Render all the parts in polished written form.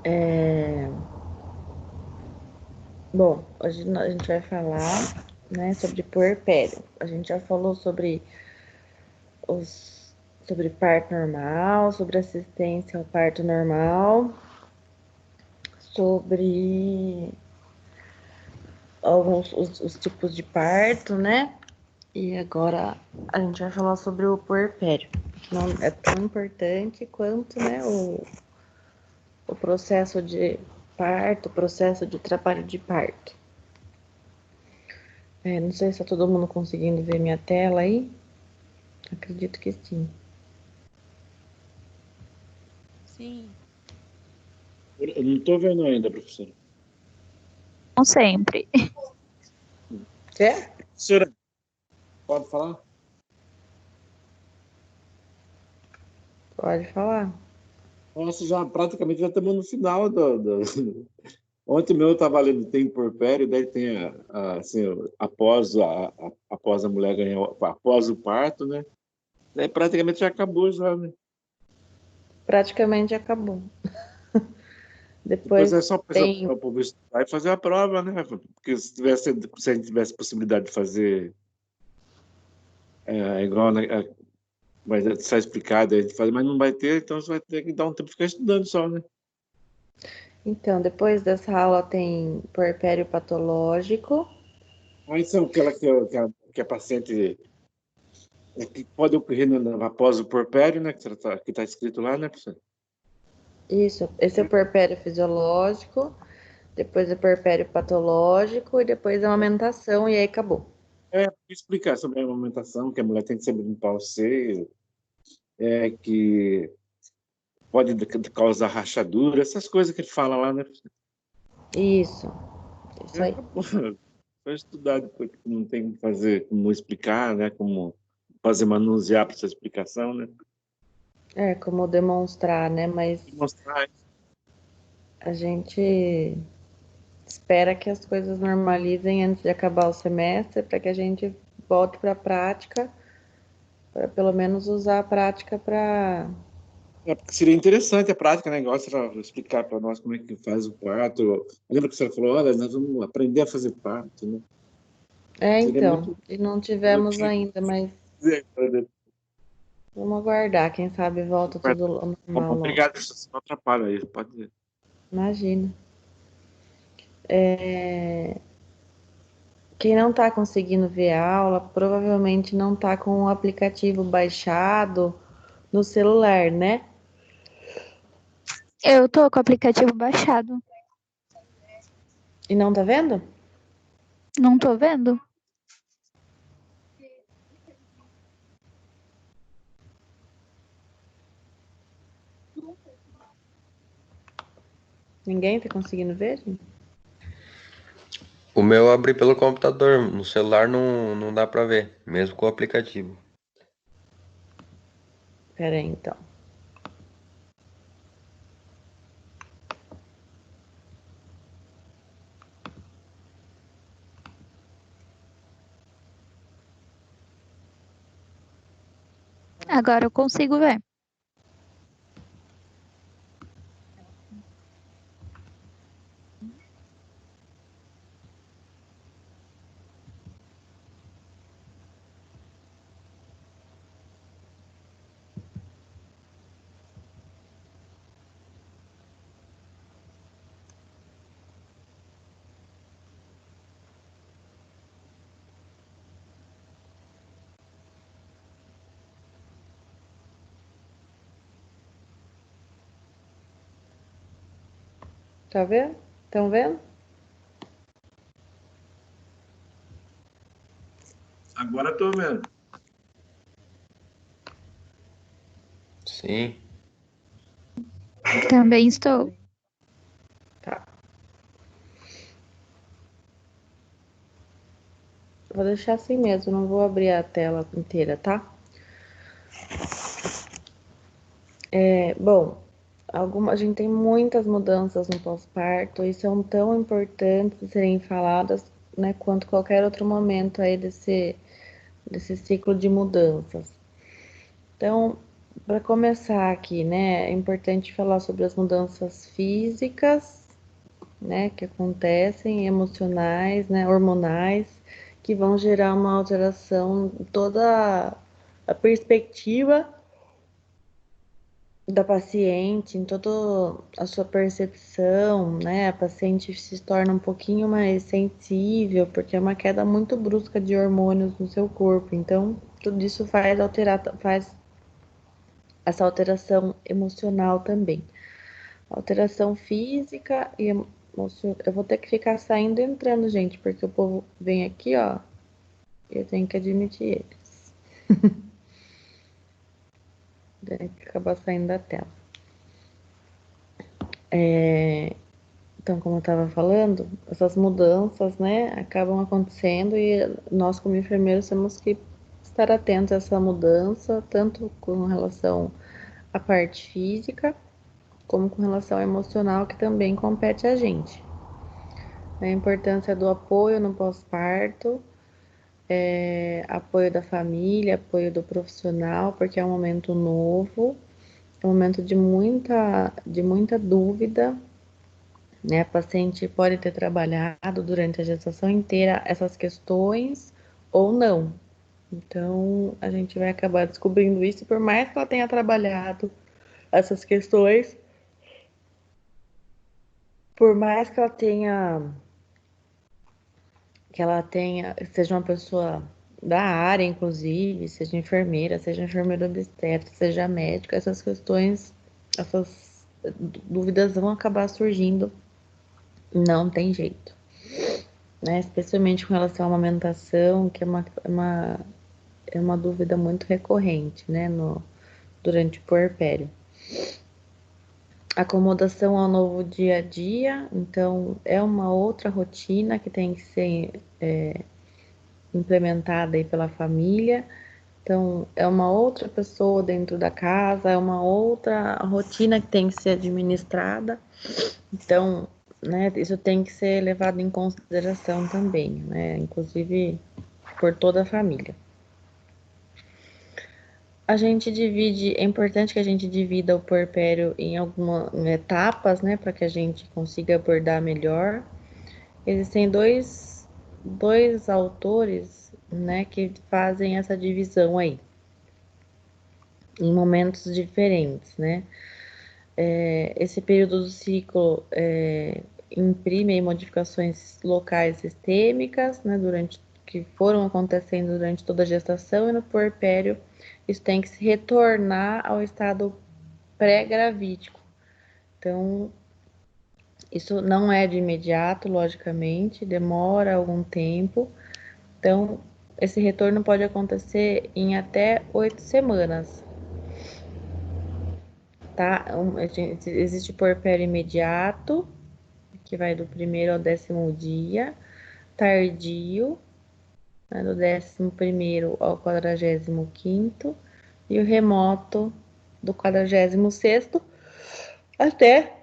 É, Bom, hoje a gente vai falar, né, sobre puerpério. A gente já falou sobre parto normal, sobre assistência ao parto normal, sobre alguns os tipos de parto, né? E agora a gente vai falar sobre o puerpério, que não é tão importante quanto, né, o processo de parto, o processo de trabalho de parto. Não sei se tá todo mundo conseguindo ver minha tela aí. Acredito que sim. Sim. Eu não estou vendo ainda, professora. Como sempre. Quer? Professora, pode falar? Pode falar. Nossa, praticamente já estamos no final Ontem meu eu estava lendo Tem Porpério, daí tem assim, após a mulher ganhar, após o parto, né? Daí praticamente já acabou já, né? Praticamente acabou. Depois Depois é só tem. para o povo estudar e fazer a prova, né? Porque se a gente tivesse possibilidade de fazer igual, né, mas só explicado, a gente faz, mas não vai ter, então você vai ter que dar um tempo de ficar estudando só, né? Então, depois dessa aula tem puerpério patológico. Aí são aquela que a paciente que pode ocorrer após o porpério, né? Que tá escrito lá, né, professor? Isso, esse é o puerpério fisiológico, depois é puerpério patológico e depois a amamentação e aí acabou. Explicar sobre a amamentação, que a mulher tem que sempre limpar o seio, que pode causar rachadura, essas coisas que ele fala lá, né? Isso, isso aí. Acabou. Só estudar depois, que não tem como fazer, como explicar, né? Como fazer manusear para essa explicação, né? Como demonstrar, né? Mas E mostrar. a gente espera que as coisas normalizem antes de acabar o semestre, para que a gente volte para a prática, para pelo menos usar a prática para. Porque seria interessante a prática, né? Igual você explicar para nós como é que faz o parto. Lembra que você falou, olha, nós vamos aprender a fazer parto, né? Seria Então, muito e não tivemos ainda, mas dizer. vamos aguardar, quem sabe volta tudo ao normal logo. Obrigado, você não atrapalha aí, pode dizer. Imagina. Quem não está conseguindo ver a aula, provavelmente não está com o aplicativo baixado no celular, né? Eu tô com o aplicativo baixado. E não tá vendo? Não tô vendo? Ninguém tá conseguindo ver, gente? O meu eu abri pelo computador, no celular não dá pra ver, mesmo com o aplicativo. Pera aí, então. Agora eu consigo ver. Tá vendo? Estão vendo? Agora estou vendo. Sim. Também estou. Tá. Eu vou deixar assim mesmo, não vou abrir a tela inteira, tá? Bom, a gente tem muitas mudanças no pós-parto e são tão importantes de serem faladas, né, quanto qualquer outro momento aí desse ciclo de mudanças. Então, Para começar aqui, né, é importante falar sobre as mudanças físicas, né, que acontecem, emocionais, né, hormonais, que vão gerar uma alteração em toda a perspectiva da paciente, em toda a sua percepção, né? A paciente se torna um pouquinho mais sensível, porque é uma queda muito brusca de hormônios no seu corpo. Então, tudo isso faz essa alteração emocional também. Alteração física e emocional. Eu vou ter que ficar saindo e entrando, gente, porque o povo vem aqui, ó, e eu tenho que admitir eles. Tem que acabar saindo da tela. Então, como eu estava falando, essas mudanças, né, acabam acontecendo e nós, como enfermeiros, temos que estar atentos a essa mudança, tanto com relação à parte física, como com relação ao emocional, que também compete a gente. A importância do apoio no pós-parto, apoio da família, apoio do profissional, porque é um momento novo, é um momento de muita dúvida, né? A paciente pode ter trabalhado durante a gestação inteira essas questões ou não. Então, a gente vai acabar descobrindo isso, por mais que ela tenha trabalhado essas questões, por mais seja uma pessoa da área, inclusive, seja enfermeira obstetra, seja médica, essas questões, essas dúvidas vão acabar surgindo, não tem jeito. Né? Especialmente com relação à amamentação, que é uma dúvida muito recorrente, né, durante o puerpério. Acomodação ao novo dia a dia, então é uma outra rotina que tem que ser implementada aí pela família. Então, é uma outra pessoa dentro da casa, é uma outra rotina que tem que ser administrada. Então, né, isso tem que ser levado em consideração também, né, inclusive por toda a família. É importante que a gente divida o puerpério em algumas etapas, né, para que a gente consiga abordar melhor. Existem dois autores, né, que fazem essa divisão aí, em momentos diferentes, né. Esse período do ciclo imprime aí modificações locais sistêmicas, né, que foram acontecendo durante toda a gestação, e no puerpério isso tem que se retornar ao estado pré-gravídico. Então, isso não é de imediato, logicamente, demora algum tempo. Então, esse retorno pode acontecer em até 8 semanas, tá? Existe puerpério imediato, que vai do 1º ao 10º dia, tardio, né, do 11º ao 45º, e o remoto do 46º até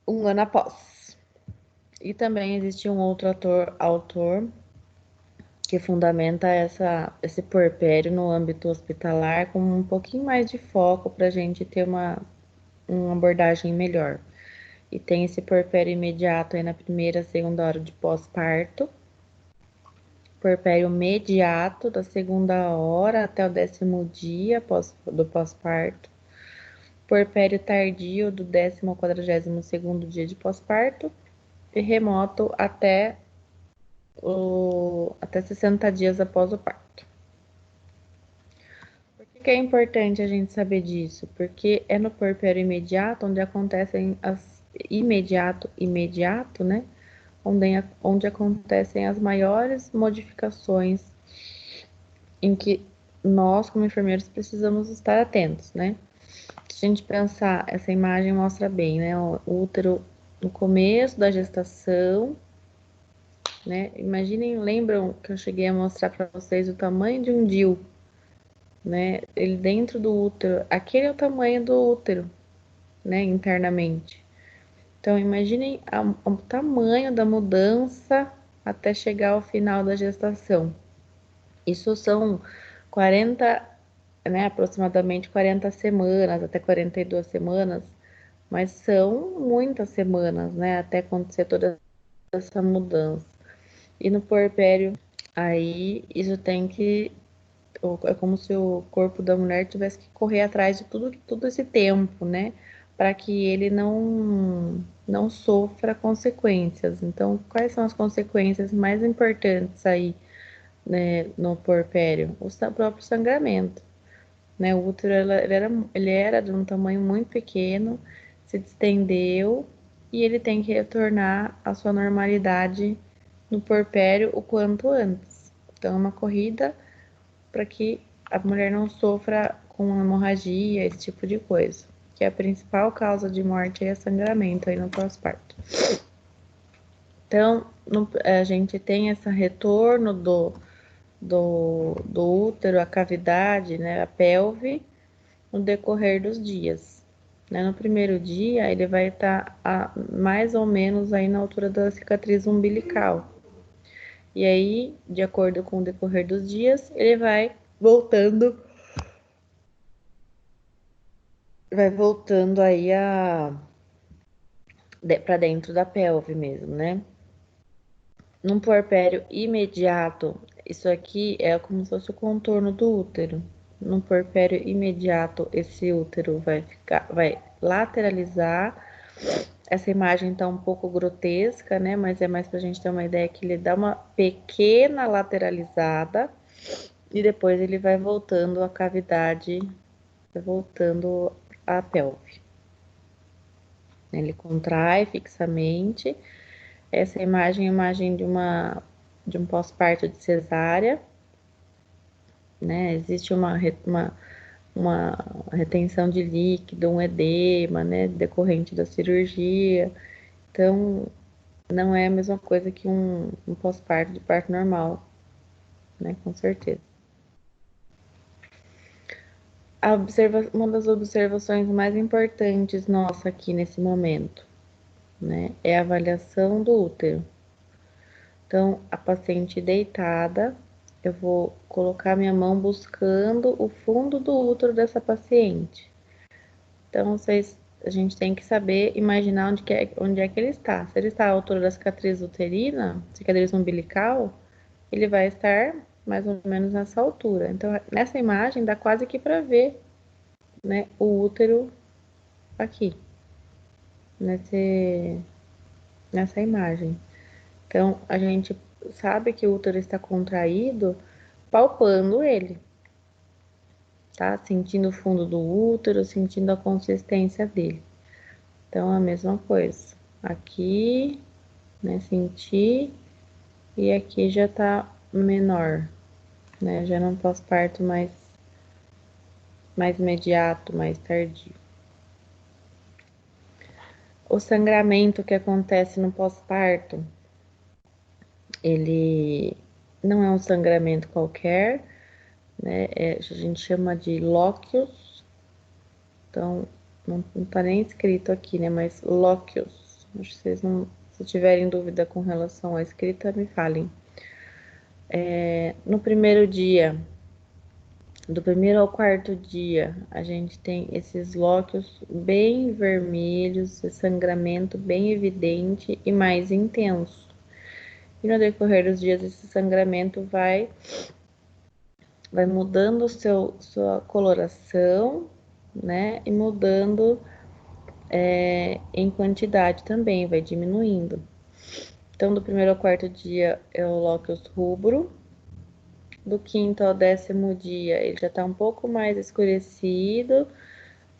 um ano após. E também existe um outro autor que fundamenta esse puerpério no âmbito hospitalar com um pouquinho mais de foco para a gente ter uma abordagem melhor. E tem esse puerpério imediato aí na 1ª, 2ª hora de pós-parto, puerpério mediato da 2ª hora até o 10º dia do pós-parto, puerpério tardio do 10º ao 42º dia de pós-parto e remoto até 60 dias após o parto. Por que é importante a gente saber disso? Porque é no puerpério imediato onde acontecem imediato, né? Onde acontecem as maiores modificações em que nós, como enfermeiros, precisamos estar atentos, né? Se a gente pensar, essa imagem mostra bem, né? O útero no começo da gestação, né? Imaginem, lembram que eu cheguei a mostrar para vocês o tamanho de um DIU, né? Ele dentro do útero, aquele é o tamanho do útero, né? Internamente. Então, imaginem o tamanho da mudança até chegar ao final da gestação. Isso são 40 né, aproximadamente 40 semanas, até 42 semanas, mas são muitas semanas, né, até acontecer toda essa mudança. E no puerpério, aí isso tem que. É como se o corpo da mulher tivesse que correr atrás de todo esse tempo, né? Para que ele não sofra consequências. Então, quais são as consequências mais importantes aí, né, no puerpério? O próprio sangramento, né? O útero ele era de um tamanho muito pequeno, se distendeu e ele tem que retornar à sua normalidade no puerpério o quanto antes. Então, é uma corrida para que a mulher não sofra com hemorragia, esse tipo de coisa. Que a principal causa de morte é sangramento aí no pós-parto. Então, a gente tem esse retorno do útero, a cavidade, né, a pelve, no decorrer dos dias. Né? No primeiro dia, ele vai estar mais ou menos aí na altura da cicatriz umbilical. E aí, de acordo com o decorrer dos dias, ele vai voltando aí para dentro da pelve mesmo, né? Num puerpério imediato, isso aqui é como se fosse o contorno do útero. Num puerpério imediato, esse útero vai lateralizar. Essa imagem tá um pouco grotesca, né? Mas é mais pra gente ter uma ideia que ele dá uma pequena lateralizada e depois ele vai voltando a cavidade, vai voltando a pelve. Ele contrai fixamente. Essa imagem é a imagem de um pós-parto de cesárea, né? Existe uma retenção de líquido, um edema, né? Decorrente da cirurgia. Então, não é a mesma coisa que um pós-parto de parto normal, né? Com certeza. Uma das observações mais importantes nossa aqui nesse momento, né? É a avaliação do útero. Então, a paciente deitada, eu vou colocar minha mão buscando o fundo do útero dessa paciente. Então, a gente tem que saber imaginar onde é que ele está. Se ele está à altura da cicatriz uterina, cicatriz umbilical, ele vai estar mais ou menos nessa altura. Então, nessa imagem dá quase que para ver, né, o útero aqui, nessa imagem. Então, a gente sabe que o útero está contraído palpando ele, tá? Sentindo o fundo do útero, sentindo a consistência dele. Então, a mesma coisa. Aqui, né, sentir, e aqui já tá menor, né? Já não pós-parto mais imediato, mais tardio. O sangramento que acontece no pós-parto, ele não é um sangramento qualquer, né? A gente chama de lóquios. Então, não tá nem escrito aqui, né? Mas lóquios. Acho que vocês não, se tiverem dúvida com relação à escrita, me falem. No primeiro dia, do primeiro ao quarto dia, a gente tem esses lóquios bem vermelhos, esse sangramento bem evidente e mais intenso. E no decorrer dos dias, esse sangramento vai mudando sua coloração, né? E mudando em quantidade também, vai diminuindo. Então, do primeiro ao quarto dia é o lóquios rubro. Do quinto ao 10º dia, ele já está um pouco mais escurecido,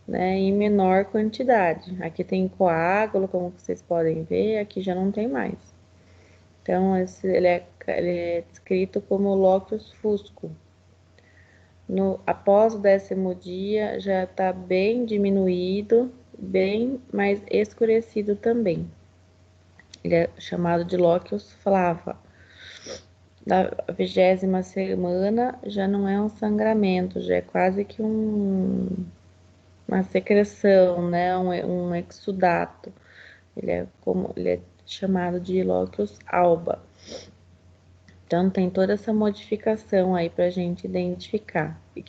né? Em menor quantidade. Aqui tem coágulo, como vocês podem ver, aqui já não tem mais. Então, ele é descrito como lóquios fusco. Após o 10º dia, já está bem diminuído, bem mais escurecido também. Ele é chamado de lóquios flava. Da 20ª semana já não é um sangramento, já é quase que uma secreção, né? Um exudato. Ele é chamado de lóquios alba. Então tem toda essa modificação aí para a gente identificar. E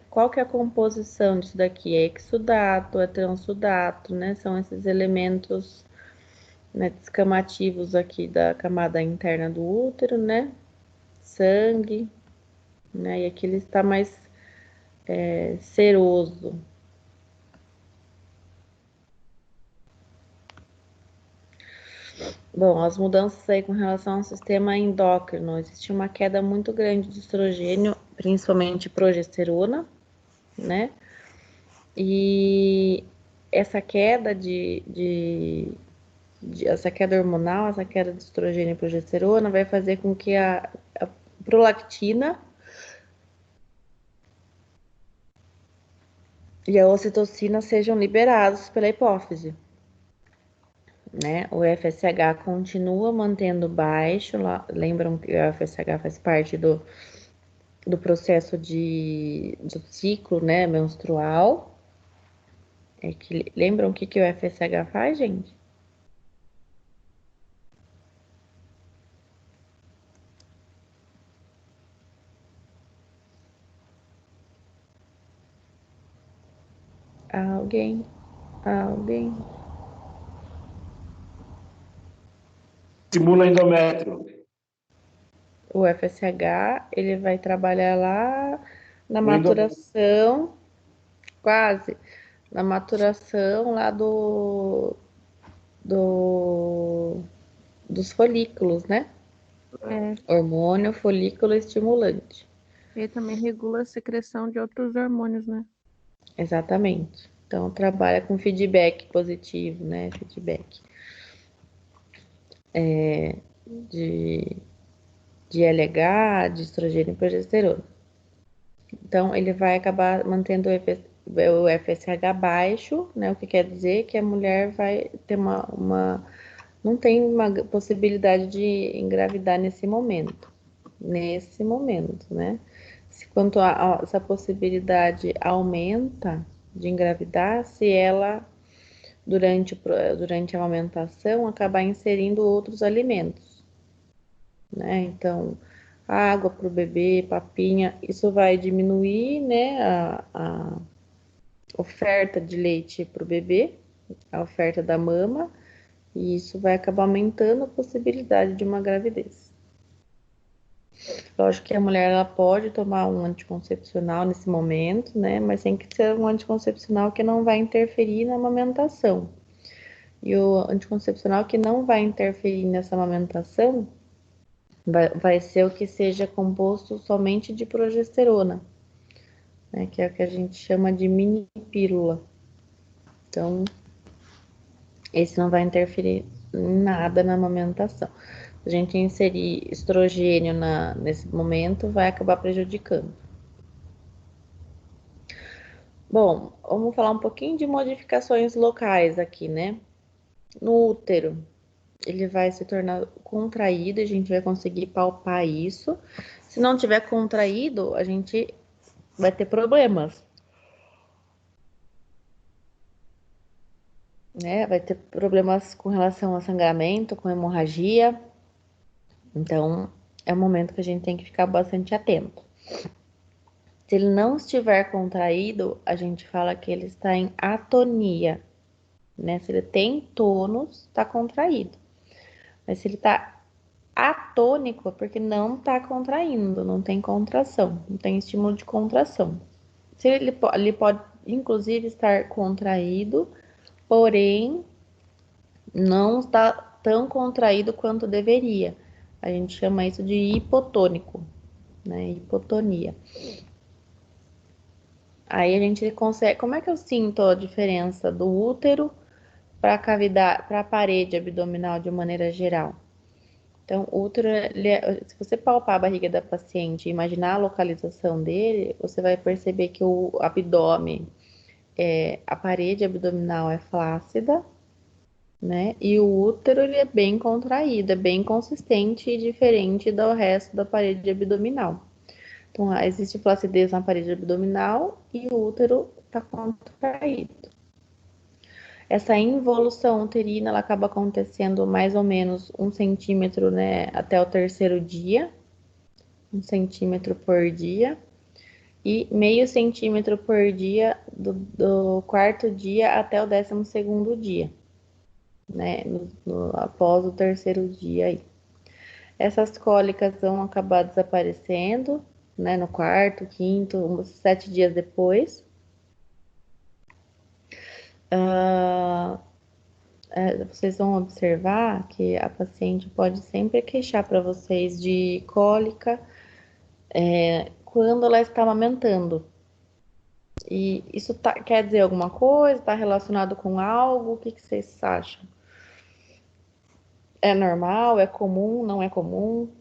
qual que é a composição disso daqui? É exudato, é transsudato, né? São esses elementos, né, descamativos aqui da camada interna do útero, né? Sangue, né? E aqui ele está mais seroso. Bom, as mudanças aí com relação ao sistema endócrino, existe uma queda muito grande de estrogênio, principalmente progesterona, né? E essa queda essa queda hormonal, essa queda de estrogênio e progesterona vai fazer com que a prolactina e a ocitocina sejam liberados pela hipófise, né? O FSH continua mantendo baixo, lembram que o FSH faz parte do processo do ciclo, né, menstrual. Lembram o que o FSH faz, gente? Alguém? Alguém? Estimula endométrio. O FSH, ele vai trabalhar lá na No endométrio. maturação, quase, na maturação lá dos folículos, né? Hormônio folículo estimulante. Ele também regula a secreção de outros hormônios, né? Exatamente. Então, trabalha com feedback positivo, né? Feedback de LH, de estrogênio e progesterona. Então, ele vai acabar mantendo o FSH baixo, né? O que quer dizer que a mulher vai ter não tem uma possibilidade de engravidar nesse momento. Nesse momento, né? Quanto essa possibilidade aumenta de engravidar, se ela, durante a amamentação, acabar inserindo outros alimentos, né? Então, água para o bebê, papinha, isso vai diminuir, né, a oferta de leite para o bebê, a oferta da mama, e isso vai acabar aumentando a possibilidade de uma gravidez. Lógico que a mulher ela pode tomar um anticoncepcional nesse momento, né? Mas tem que ser um anticoncepcional que não vai interferir na amamentação. E o anticoncepcional que não vai interferir nessa amamentação vai ser o que seja composto somente de progesterona, né? Que é o que a gente chama de mini pílula. Então, esse não vai interferir em nada na amamentação. Se a gente inserir estrogênio nesse momento, vai acabar prejudicando. Bom, vamos falar um pouquinho de modificações locais aqui, né? No útero, ele vai se tornar contraído, a gente vai conseguir palpar isso. Se não tiver contraído, a gente vai ter problemas, né? Vai ter problemas com relação a sangramento, com hemorragia. Então, é um momento que a gente tem que ficar bastante atento. Se ele não estiver contraído, a gente fala que ele está em atonia, né? Se ele tem tônus, está contraído. Mas se ele está atônico, é porque não está contraindo, não tem contração, não tem estímulo de contração. Se ele pode, inclusive, estar contraído, porém, não está tão contraído quanto deveria. A gente chama isso de hipotônico, né? Hipotonia. Aí a gente consegue. Como é que eu sinto a diferença do útero para a cavidade, para a parede abdominal de maneira geral? Então, o útero, se você palpar a barriga da paciente e imaginar a localização dele, você vai perceber que o abdômen, a parede abdominal é flácida, né? E o útero, ele é bem contraído, é bem consistente e diferente do resto da parede abdominal. Então, existe flacidez na parede abdominal e o útero está contraído. Essa involução uterina ela acaba acontecendo mais ou menos 1 centímetro, né, até o terceiro dia, 1 centímetro por dia, e meio centímetro por dia do quarto dia até o 12º dia, né? Após o 3º dia aí. Essas cólicas vão acabar desaparecendo, né? No quarto, quinto, uns 7 dias depois. Vocês vão observar que a paciente pode sempre queixar para vocês de cólica quando ela está amamentando. E isso quer dizer alguma coisa? Está relacionado com algo? O que vocês acham? É normal? É comum? Não é comum?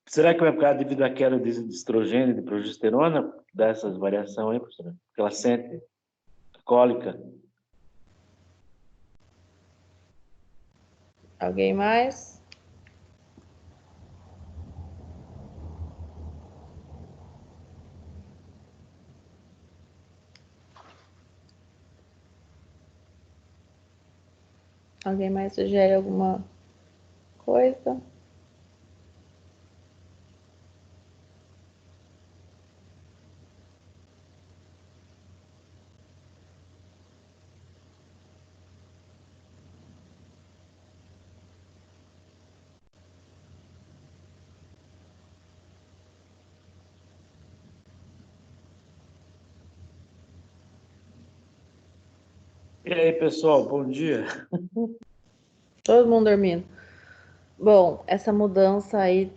Será que vai ficar devido à queda de estrogênio e de progesterona, dessas variações aí, professora? Porque ela sente cólica. Alguém mais? Alguém mais sugere alguma coisa? E aí, pessoal, bom dia. Todo mundo dormindo. Bom, essa mudança aí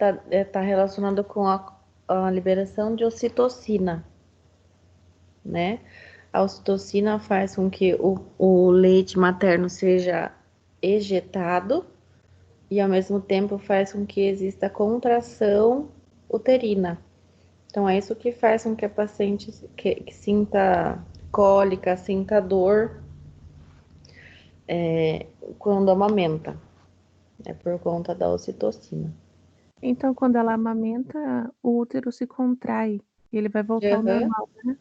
tá relacionada com a liberação de ocitocina, né? A ocitocina faz com que o leite materno seja ejetado e, ao mesmo tempo, faz com que exista contração uterina. Então, é isso que faz com que a paciente que sinta cólica, sinta dor quando amamenta. É por conta da ocitocina. Então, quando ela amamenta, o útero se contrai e ele vai voltar ao Uhum. normal, né?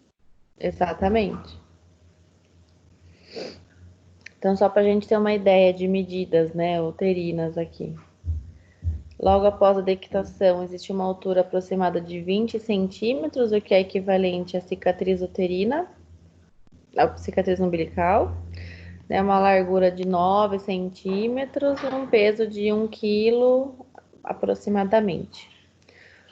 Exatamente. Então, só para a gente ter uma ideia de medidas, né, uterinas aqui. Logo após a dectação, existe uma altura aproximada de 20 centímetros, o que é equivalente à cicatriz uterina, à cicatriz umbilical, né, uma largura de 9 centímetros e um peso de 1 quilo aproximadamente.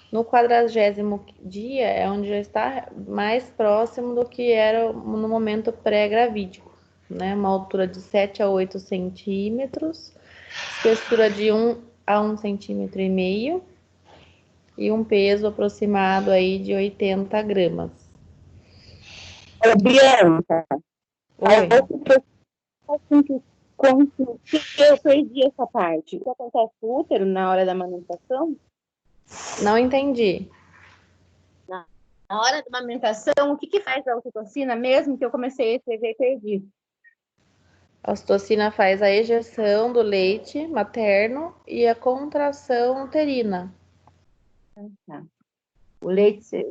No 40º dia é onde já está mais próximo do que era no momento pré-gravídico, né? Uma altura de 7 a 8 centímetros, espessura de 1 a 1,5 centímetros e um peso aproximado aí de 80 gramas. Bianca, Oi, que eu perdi essa parte. O que acontece com o útero na hora da amamentação? não entendi. Na hora da amamentação, o que faz a ocitocina mesmo que eu comecei a escrever e perdi? A ocitocina faz a ejeção do leite materno e a contração uterina. Tá. O leite...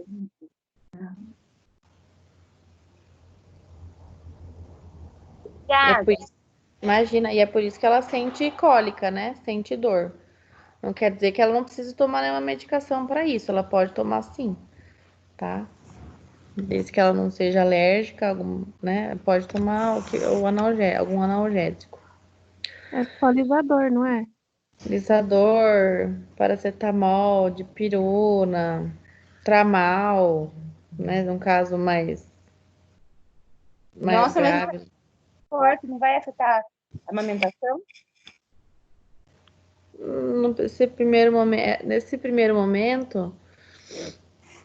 E é por isso, imagina, e é por isso que ela sente cólica, né? Sente dor. Não quer dizer que ela não precise tomar nenhuma medicação para isso. Ela pode tomar sim, tá? Desde que ela não seja alérgica, né? Pode tomar algum analgésico. É polisador, não é? Lisador, paracetamol, dipirona, tramal, né? Num caso mais Nossa, mas não grave. é forte, não vai afetar a amamentação? Nesse primeiro momento,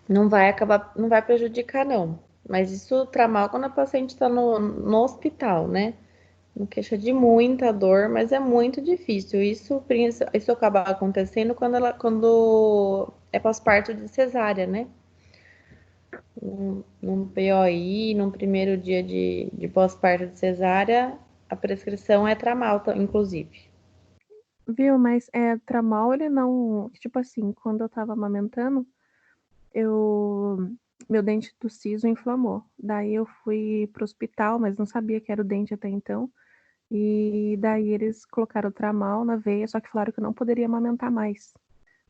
não vai prejudicar, não. Mas isso tramal quando a paciente está no hospital, né? Não queixa de muita dor, mas é muito difícil. Isso acaba acontecendo quando é pós-parto de cesárea, né? Num POI, num primeiro dia de pós-parto de cesárea, a prescrição é tramal, inclusive. Viu? Mas tramal, ele não. Tipo assim, quando eu tava amamentando, eu meu dente do siso inflamou. Daí eu fui pro hospital, mas não sabia que era o dente até então. E daí eles colocaram Tramal na veia, só que falaram que eu não poderia amamentar mais,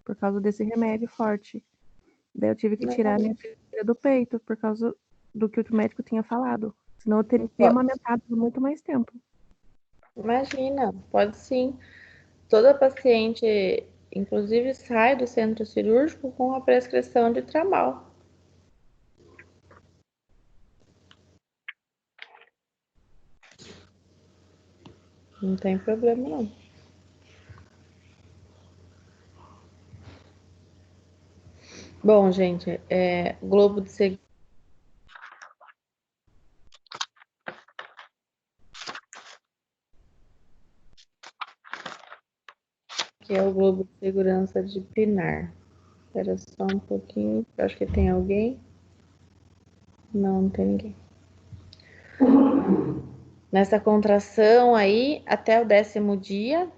por causa desse remédio forte. Daí eu tive que tirar minha filha do peito, por causa do que o médico tinha falado. Senão eu teria amamentado por muito mais tempo. Imagina, pode sim. Toda paciente, inclusive, sai do centro cirúrgico com a prescrição de Tramal. Não tem problema, não. Bom, gente, Globo de Segurança. Que é o Globo de Segurança de Pinar. Espera só um pouquinho, acho que tem alguém. Não tem ninguém. Nessa contração aí, até o 10º dia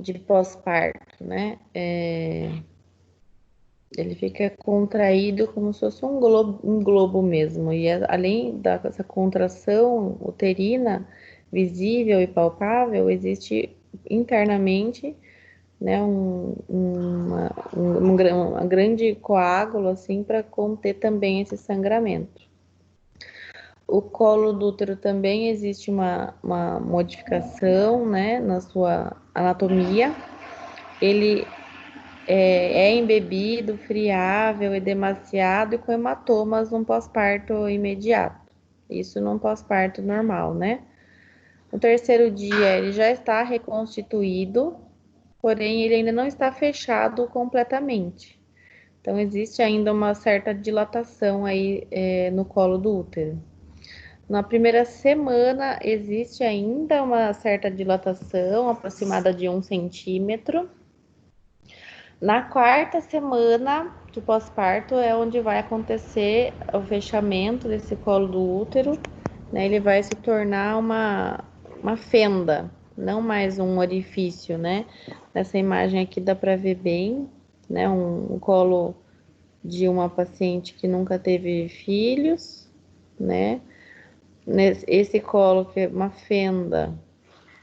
de pós-parto, né? Ele fica contraído como se fosse um globo mesmo. E além dessa contração uterina visível e palpável, existe internamente, né, uma grande coágulo assim para conter também esse sangramento. O colo do útero também existe uma modificação, né, na sua anatomia. Ele é embebido, friável, edemaciado e com hematomas num pós-parto imediato. Isso num pós-parto normal, né? No 3º dia ele já está reconstituído, porém ele ainda não está fechado completamente. Então existe ainda uma certa dilatação aí no colo do útero. Na primeira semana existe ainda uma certa dilatação, aproximada de 1 centímetro. Na 4ª semana de pós-parto é onde vai acontecer o fechamento desse colo do útero, né? Ele vai se tornar uma fenda, não mais um orifício, né? Nessa imagem aqui dá para ver bem, né? Um colo de uma paciente que nunca teve filhos, né? Esse colo que é uma fenda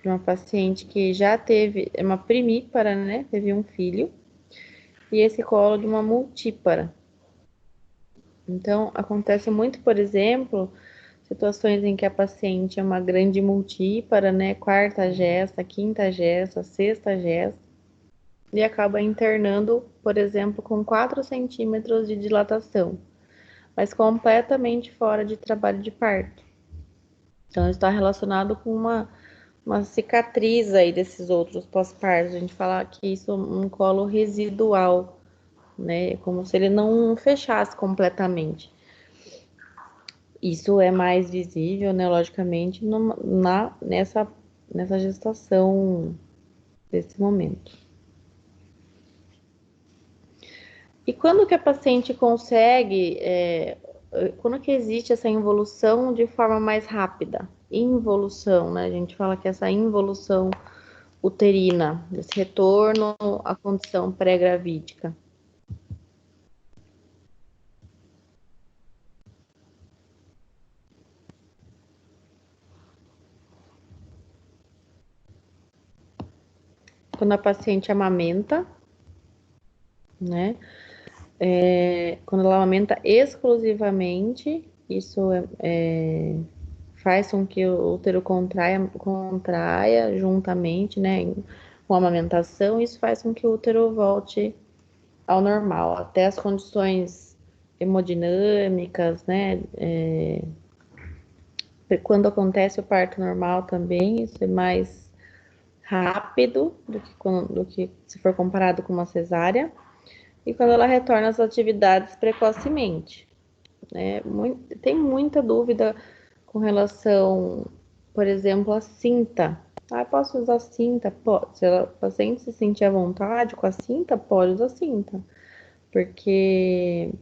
de uma paciente que já teve, é uma primípara, né? Teve um filho. E esse colo de uma multípara. Então, acontece muito, por exemplo, situações em que a paciente é uma grande multípara, né? 4ª gesta, 5ª gesta, 6ª gesta, e acaba internando, por exemplo, com 4 centímetros de dilatação, mas completamente fora de trabalho de parto. Então, está relacionado com uma cicatriz aí desses outros pós-partos. A gente fala que isso é um colo residual, né? Como se ele não fechasse completamente. Isso é mais visível, né? Logicamente, nessa gestação desse momento. E quando que a paciente consegue, quando que existe essa involução de forma mais rápida? Involução, né? A gente fala que essa involução uterina, esse retorno à condição pré-gravídica. Quando a paciente amamenta, né? Quando ela amamenta exclusivamente, isso faz com que o útero contraia juntamente, né? Com a amamentação, isso faz com que o útero volte ao normal, até as condições hemodinâmicas, né? Quando acontece o parto normal também, isso é mais rápido do que se for comparado com uma cesárea. E quando ela retorna às atividades precocemente, né? Tem muita dúvida com relação, por exemplo, à cinta. Posso usar cinta? Pode. Se a paciente se sentir à vontade com a cinta, pode usar cinta. Porque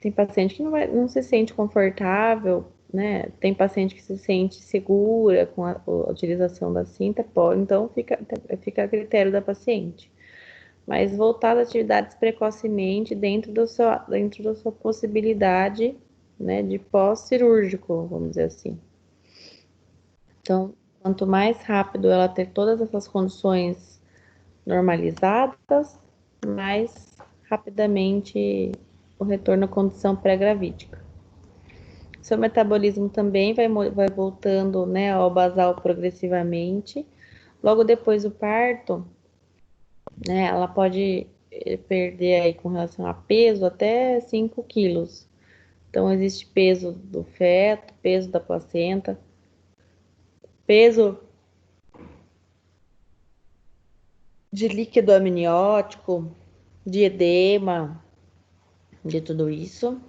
tem paciente que não se sente confortável, né? Tem paciente que se sente segura com a utilização da cinta, pode. Então, fica a critério da paciente. mas voltado a atividades precocemente dentro da sua possibilidade, né, de pós-cirúrgico, vamos dizer assim. Então, quanto mais rápido ela ter todas essas condições normalizadas, mais rapidamente o retorno à condição pré-gravídica. Seu metabolismo também vai voltando, né, ao basal progressivamente. Logo depois do parto, né, ela pode perder aí com relação a peso até 5 quilos. Então, existe peso do feto, peso da placenta, peso de líquido amniótico, de edema, de tudo isso.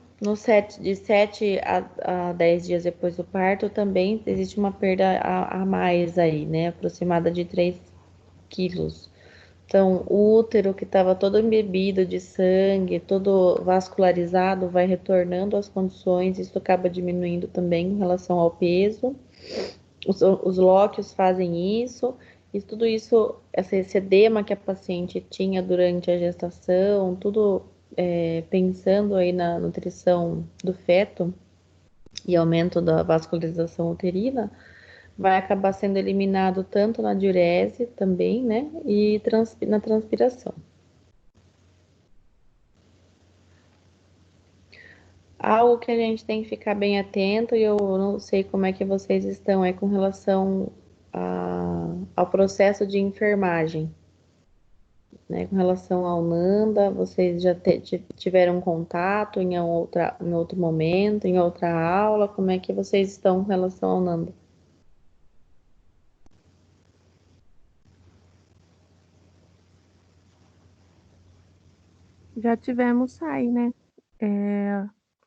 De 7 a 10 dias depois do parto, também existe uma perda a mais aí, né? Aproximada de 3 quilos. Então, o útero que estava todo embebido de sangue, todo vascularizado, vai retornando às condições, isso acaba diminuindo também em relação ao peso. Os lóquios fazem isso, e tudo isso, esse edema que a paciente tinha durante a gestação, tudo pensando aí na nutrição do feto e aumento da vascularização uterina, vai acabar sendo eliminado tanto na diurese também, né, e na transpiração. Algo que a gente tem que ficar bem atento, e eu não sei como é que vocês estão aí com relação ao processo de enfermagem, né? Com relação ao Nanda, vocês já tiveram contato em outro momento, em outra aula? Como é que vocês estão com relação ao Nanda? Já tivemos SAI, né?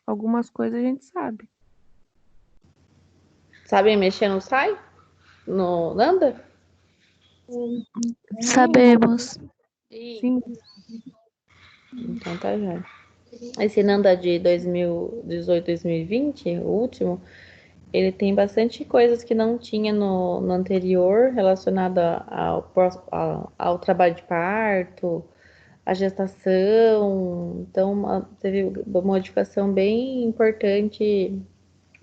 Algumas coisas a gente sabe. Sabem mexer no SAI? No Nanda? Sabemos. Sim, Então tá já. Esse Nanda de 2018, 2020, o último, ele tem bastante coisas que não tinha no anterior, relacionada ao trabalho de parto, à gestação. Então, teve uma modificação bem importante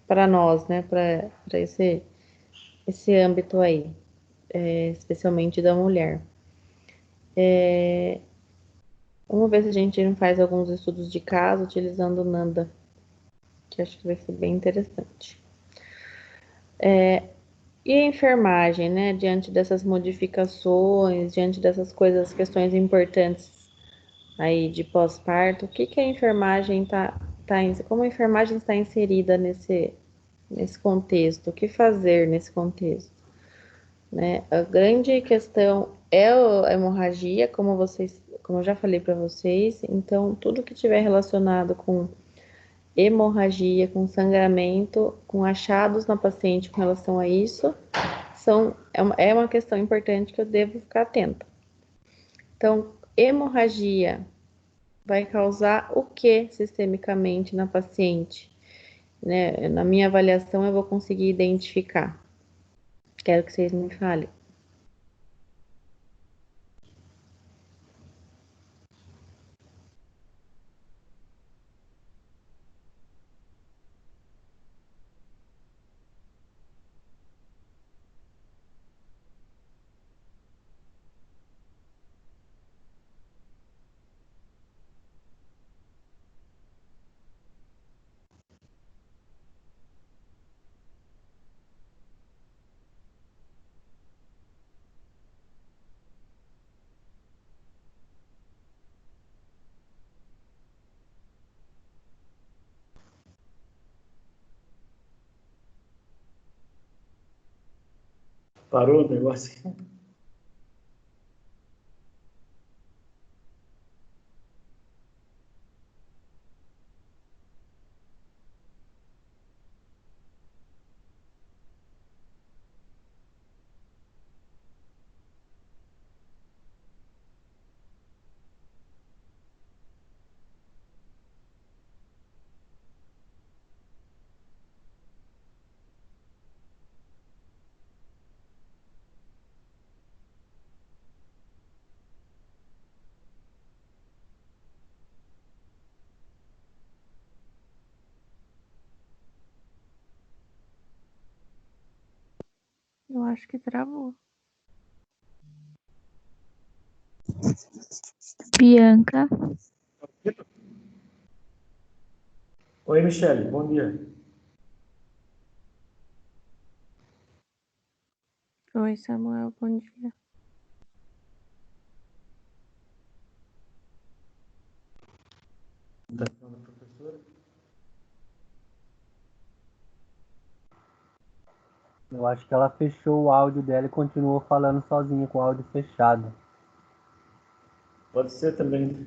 para nós, né, para esse âmbito aí, especialmente da mulher. Vamos ver se a gente não faz alguns estudos de caso utilizando o Nanda, que acho que vai ser bem interessante. E a enfermagem, né, diante dessas modificações, diante dessas coisas, questões importantes aí de pós-parto, o que que a enfermagem como a enfermagem está inserida nesse contexto? O que fazer nesse contexto? Né? A grande questão é a hemorragia, como eu já falei para vocês, então tudo que tiver relacionado com hemorragia, com sangramento, com achados na paciente com relação a isso, é uma questão importante que eu devo ficar atenta. Então, hemorragia vai causar o que sistemicamente na paciente? Né? Na minha avaliação, eu vou conseguir identificar. Quero que vocês me falem. Parou o negócio? acho que travou. Bianca. Oi, Michele, bom dia. Oi, Samuel, bom dia. Apresentação da professora. Eu acho que ela fechou o áudio dela e continuou falando sozinha com o áudio fechado. Pode ser também.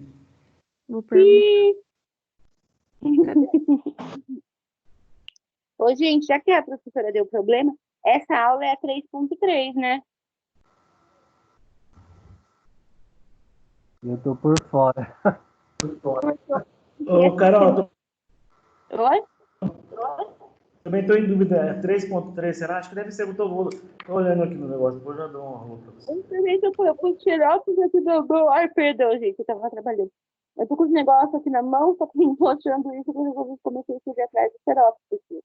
Vou perguntar. Ô, gente, já que a professora deu problema, essa aula é a 3.3, né? Eu tô por fora. Ô, Carol, Oi? também estou em dúvida. É 3.3, será? Acho que deve ser. Tô olhando aqui no negócio, depois eu já dou uma rua para você. Eu fui tirar o aqui do... Ai, perdão, gente, eu tava trabalhando. Eu tô com os negócios aqui na mão, só que não tô tirando isso, eu resolvi comecei a seguir atrás do xerox aqui.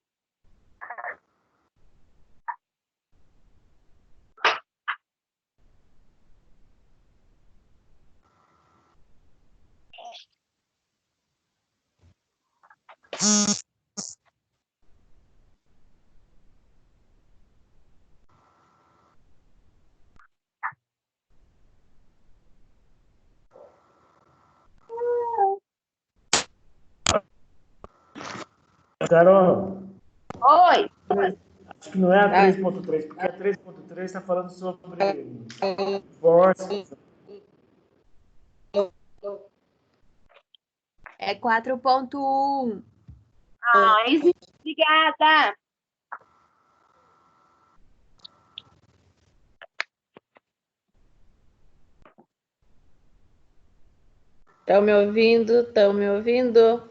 Carol, Oi! acho que não é a 3.3, porque a 3.3 está falando sobre force. É 4.1. Ai, obrigada! Estão me ouvindo? Estão me ouvindo?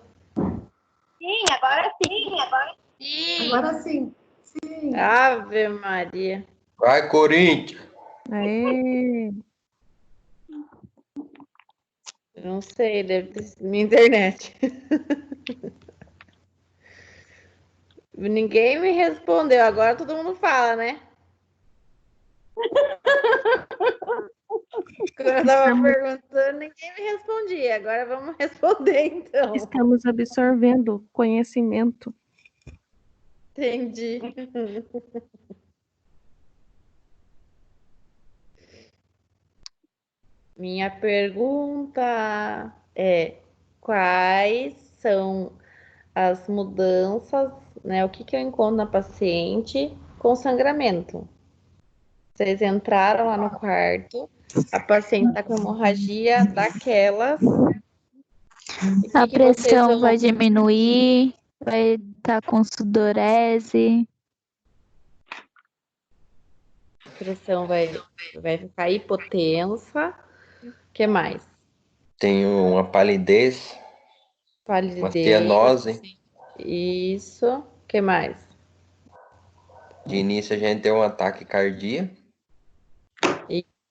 Sim, agora sim, agora Sim. Agora sim. Sim. Ave Maria. Vai, Corinthians! Aê! Eu não sei, deve ter sido minha internet. Ninguém me respondeu. Agora todo mundo fala, né? Quando eu tava perguntando, ninguém me respondia. Agora vamos responder, então. Estamos absorvendo conhecimento. Entendi. Minha pergunta é: quais são as mudanças, né? O que que eu encontro na paciente com sangramento? Vocês entraram lá no quarto, a paciente está com hemorragia daquelas. A pressão vai diminuir, vai estar com sudorese. A pressão vai ficar hipotensa. O que mais? Tenho uma palidez, uma Palidez. cianose. Isso. O que mais? De início a gente tem um ataque cardíaco.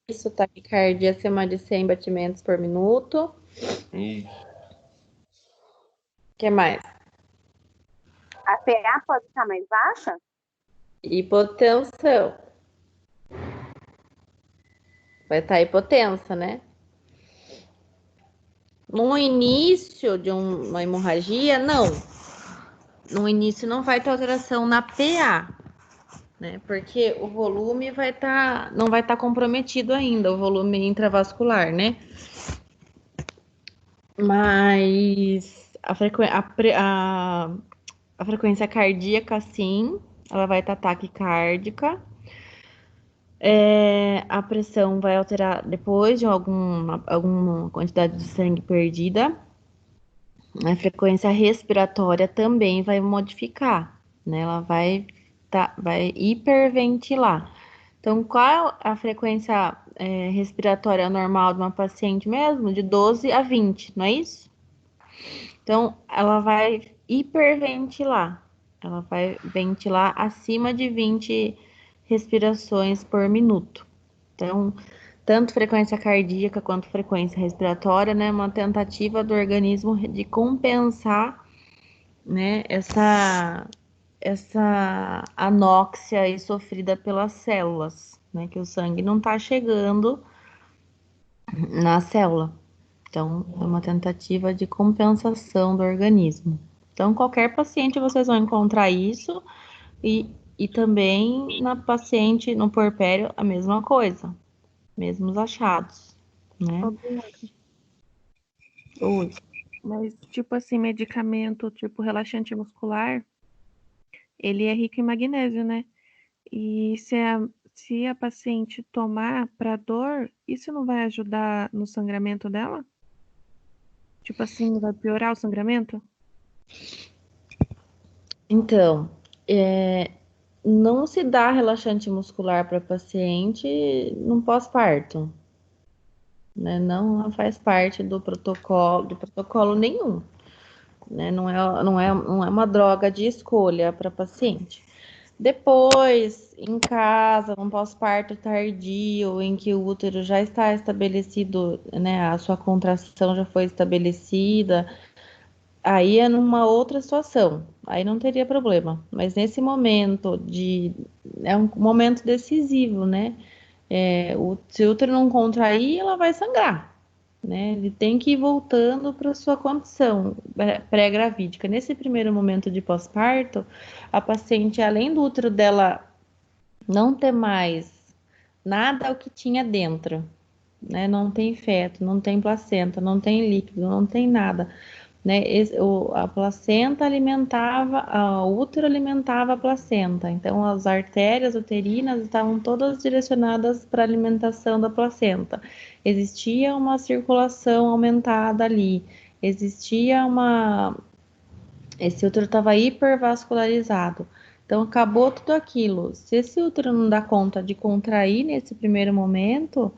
Isso, taquicardia acima de 100 batimentos por minuto. E O que mais? a PA pode estar mais baixa? Hipotensão. Vai estar hipotensa, né? No início de uma hemorragia, não. No início não vai ter alteração na PA, né? Porque o volume não vai estar comprometido ainda, o volume intravascular, né? Mas a frequência cardíaca, sim, ela vai estar taquicárdica. A pressão vai alterar depois de alguma quantidade de sangue perdida. A frequência respiratória também vai modificar, né? Ela vai hiperventilar. Então, qual é a frequência respiratória normal de uma paciente mesmo? De 12 a 20, não é isso? Então, ela vai hiperventilar. Ela vai ventilar acima de 20 respirações por minuto. Então, tanto frequência cardíaca quanto frequência respiratória, né? Uma tentativa do organismo de compensar, né? essa anóxia aí sofrida pelas células, né? Que o sangue não está chegando na célula. Então, é uma tentativa de compensação do organismo. Então, qualquer paciente vocês vão encontrar isso e também na paciente, no puerpério, a mesma coisa, mesmos achados, né? Oi. Mas, tipo assim, medicamento, tipo relaxante muscular, ele é rico em magnésio, né? E se a paciente tomar para dor, isso não vai ajudar no sangramento dela? Tipo assim, vai piorar o sangramento? Então, não se dá relaxante muscular para paciente no pós-parto, né? Não faz parte do protocolo nenhum, né? Não é uma droga de escolha para paciente. Depois, em casa, um pós-parto tardio, em que o útero já está estabelecido, né? A sua contração já foi estabelecida, aí é numa outra situação, aí não teria problema. Mas nesse momento é um momento decisivo, né? Se o útero não contrair, ela vai sangrar, né? Ele tem que ir voltando para sua condição pré-gravídica. Nesse primeiro momento de pós-parto, a paciente, além do útero dela não ter mais nada o que tinha dentro, né? Não tem feto, não tem placenta, não tem líquido, não tem nada, né? A placenta o útero alimentava a placenta, então as artérias uterinas estavam todas direcionadas para a alimentação da placenta. Existia uma circulação aumentada ali, esse útero estava hipervascularizado. Então acabou tudo aquilo. Se esse útero não dá conta de contrair nesse primeiro momento,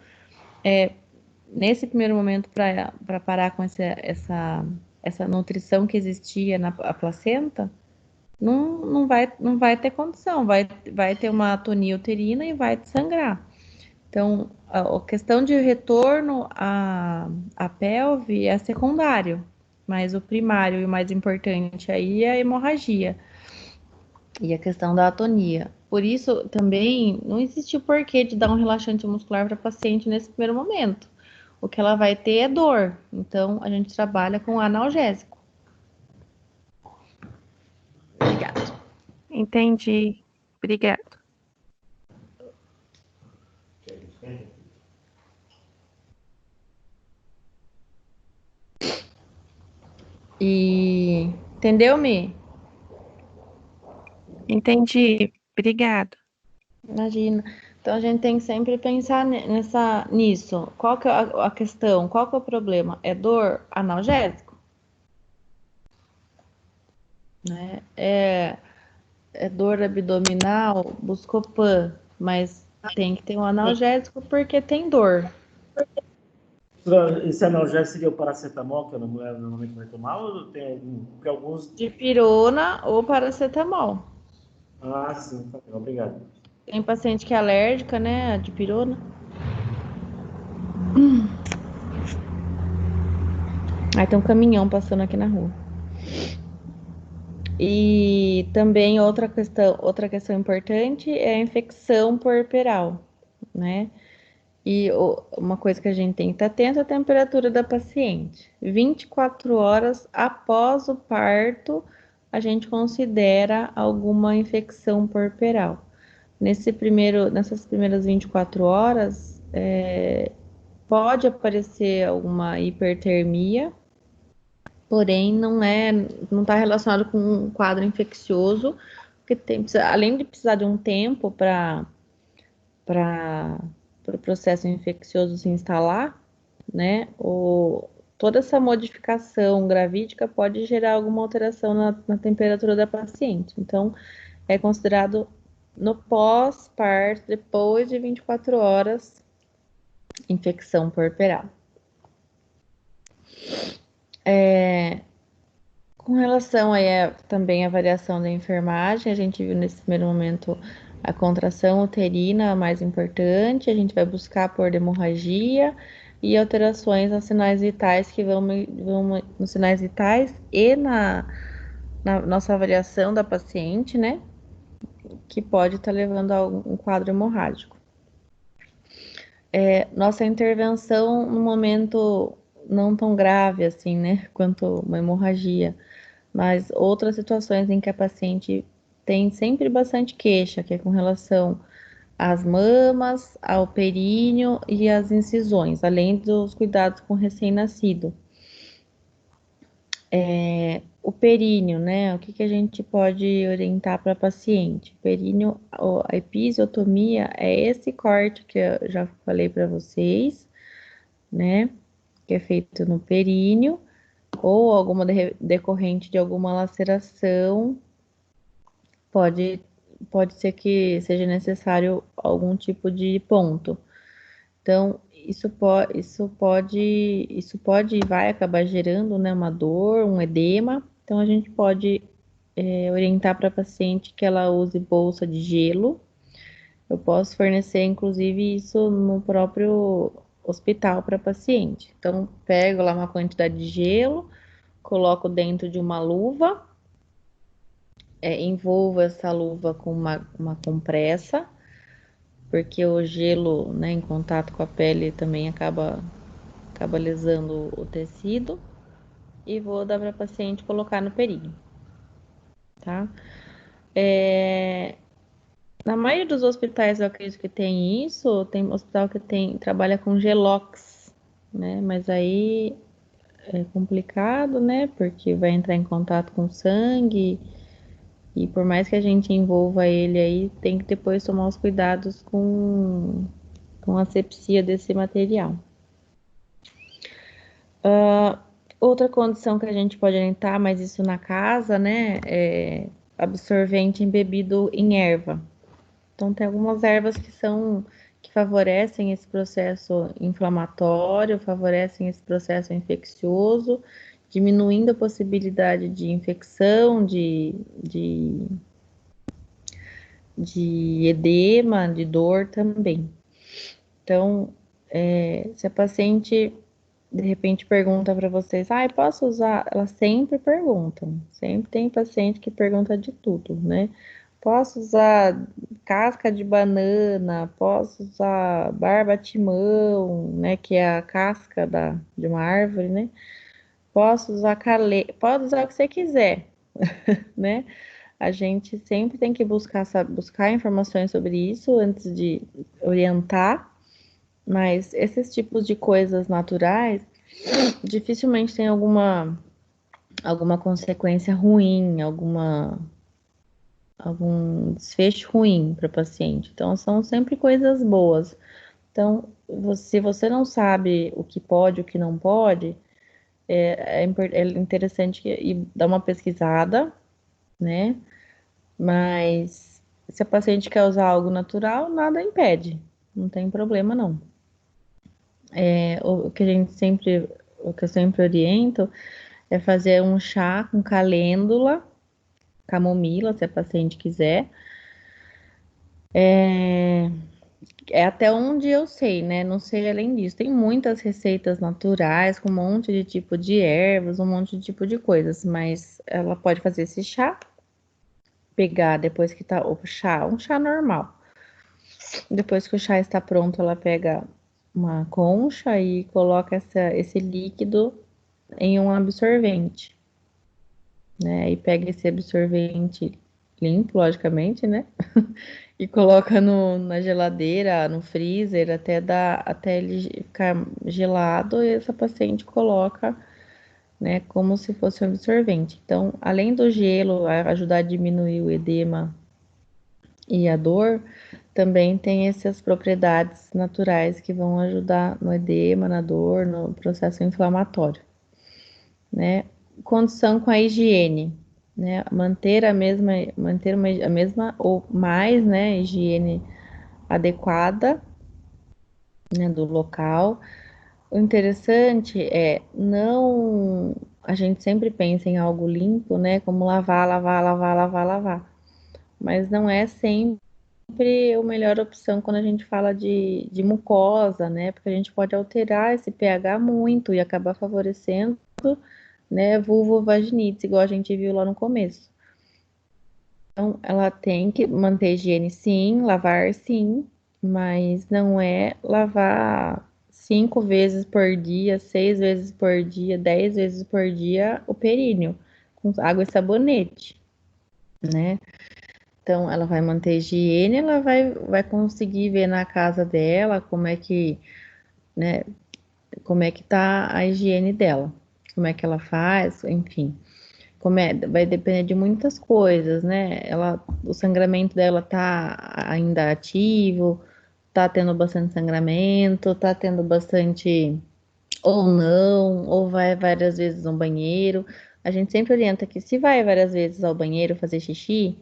para parar com essa nutrição que existia na placenta, não vai ter condição, vai ter uma atonia uterina e vai sangrar. Então, a questão de retorno à pelve é secundário, mas o primário e o mais importante aí é a hemorragia e a questão da atonia. Por isso, também, não existe o porquê de dar um relaxante muscular para a paciente nesse primeiro momento. O que ela vai ter é dor. Então, a gente trabalha com analgésico. Obrigada. Entendi. Obrigado. Entendeu, Mi? Entendi. Obrigado. Imagina. Então a gente tem que sempre pensar nisso. Qual que é a questão? Qual que é o problema? É dor? Analgésico? Né? É dor abdominal? Buscopan. Mas tem que ter um analgésico porque tem dor. Esse analgésico seria o paracetamol, que a mulher normalmente vai tomar, ou tem algum? Porque alguns. Dipirona ou paracetamol. Ah, sim, tá legal, obrigado. Tem paciente que é alérgica, né? A dipirona. Aí tem um caminhão passando aqui na rua. E também outra questão importante é a infecção puerperal, né? E uma coisa que a gente tem que estar atento é a temperatura da paciente. 24 horas após o parto, a gente considera alguma infecção puerperal. Nessas primeiras 24 horas, pode aparecer alguma hipertermia, porém não está relacionado com um quadro infeccioso, porque além de precisar de um tempo para o processo infeccioso se instalar, né? Toda essa modificação gravídica pode gerar alguma alteração na temperatura da paciente. Então, é considerado no pós-parto, depois de 24 horas, infecção puerperal. Com relação aí também à variação da enfermagem, a gente viu nesse primeiro momento a contração uterina a mais importante, a gente vai buscar por hemorragia e alterações nos sinais vitais que vão nos sinais vitais e na nossa avaliação da paciente, né? Que pode estar levando a um quadro hemorrágico. Nossa intervenção no momento não tão grave assim, né? Quanto uma hemorragia, mas outras situações em que a paciente tem sempre bastante queixa, que é com relação às mamas, ao períneo e às incisões, além dos cuidados com recém-nascido. O períneo, né? O que a gente pode orientar para a paciente? O períneo, a episiotomia é esse corte que eu já falei para vocês, né? Que é feito no períneo, ou alguma decorrente de alguma laceração, pode ser que seja necessário algum tipo de ponto. Então, isso pode e vai acabar gerando, né, uma dor, um edema. Então, a gente pode orientar para a paciente que ela use bolsa de gelo. Eu posso fornecer, inclusive, isso no próprio hospital para a paciente. Então, pego lá uma quantidade de gelo, coloco dentro de uma luva, envolvo essa luva com uma compressa, porque o gelo, né, em contato com a pele também acaba lesando o tecido, e vou dar para a paciente colocar no períneo, tá? Na maioria dos hospitais eu acredito que tem isso, tem hospital que trabalha com Gelox, né? Mas aí é complicado, né? Porque vai entrar em contato com sangue, e por mais que a gente envolva ele aí, tem que depois tomar os cuidados com a asepsia desse material. Outra condição que a gente pode orientar, mas isso na casa, né? É absorvente embebido em erva. Então, tem algumas ervas que favorecem esse processo inflamatório, favorecem esse processo infeccioso, diminuindo a possibilidade de infecção, de edema, de dor também. Então, se a paciente de repente pergunta para vocês, posso usar? Elas sempre perguntam, sempre tem paciente que pergunta de tudo, né? Posso usar casca de banana, posso usar barbatimão, né, que é a casca de uma árvore, né? Posso usar pode usar o que você quiser, né? A gente sempre tem que buscar informações sobre isso antes de orientar, mas esses tipos de coisas naturais dificilmente tem alguma consequência ruim, algum desfecho ruim para o paciente. Então, são sempre coisas boas. Então, se você não sabe o que pode, o que não pode, é interessante ir dar uma pesquisada, né? Mas se a paciente quer usar algo natural, nada impede, não tem problema não. O que eu sempre oriento é fazer um chá com calêndula, camomila, se a paciente quiser. Até onde eu sei, né? Não sei além disso. Tem muitas receitas naturais com um monte de tipo de ervas, um monte de tipo de coisas, mas ela pode fazer esse chá, pegar depois que tá um chá normal. Depois que o chá está pronto, ela pega uma concha e coloca esse líquido em um absorvente, né? E pega esse absorvente limpo, logicamente, né? E coloca na geladeira, no freezer, até ele ficar gelado, e essa paciente coloca, né, como se fosse um absorvente. Então, além do gelo ajudar a diminuir o edema e a dor, também tem essas propriedades naturais que vão ajudar no edema, na dor, no processo inflamatório, né? Condição com a higiene, né? Manter a mesma ou mais, né, higiene adequada, né, do local. O interessante é a gente sempre pensa em algo limpo, né, como lavar, mas não é sempre a melhor opção quando a gente fala de mucosa, né, porque a gente pode alterar esse pH muito e acabar favorecendo né, vulvovaginite, igual a gente viu lá no começo. Então, ela tem que manter higiene, sim, lavar, sim, mas não é lavar 5 vezes por dia, 6 vezes por dia, 10 vezes por dia o períneo, com água e sabonete, né? Então, ela vai manter higiene, ela vai conseguir ver na casa dela como é que, né, como é que tá a higiene dela, como é que ela faz, enfim. Vai depender de muitas coisas, né? O sangramento dela tá ainda ativo, tá tendo bastante sangramento, tá tendo bastante ou não, ou vai várias vezes no banheiro. A gente sempre orienta que se vai várias vezes ao banheiro fazer xixi,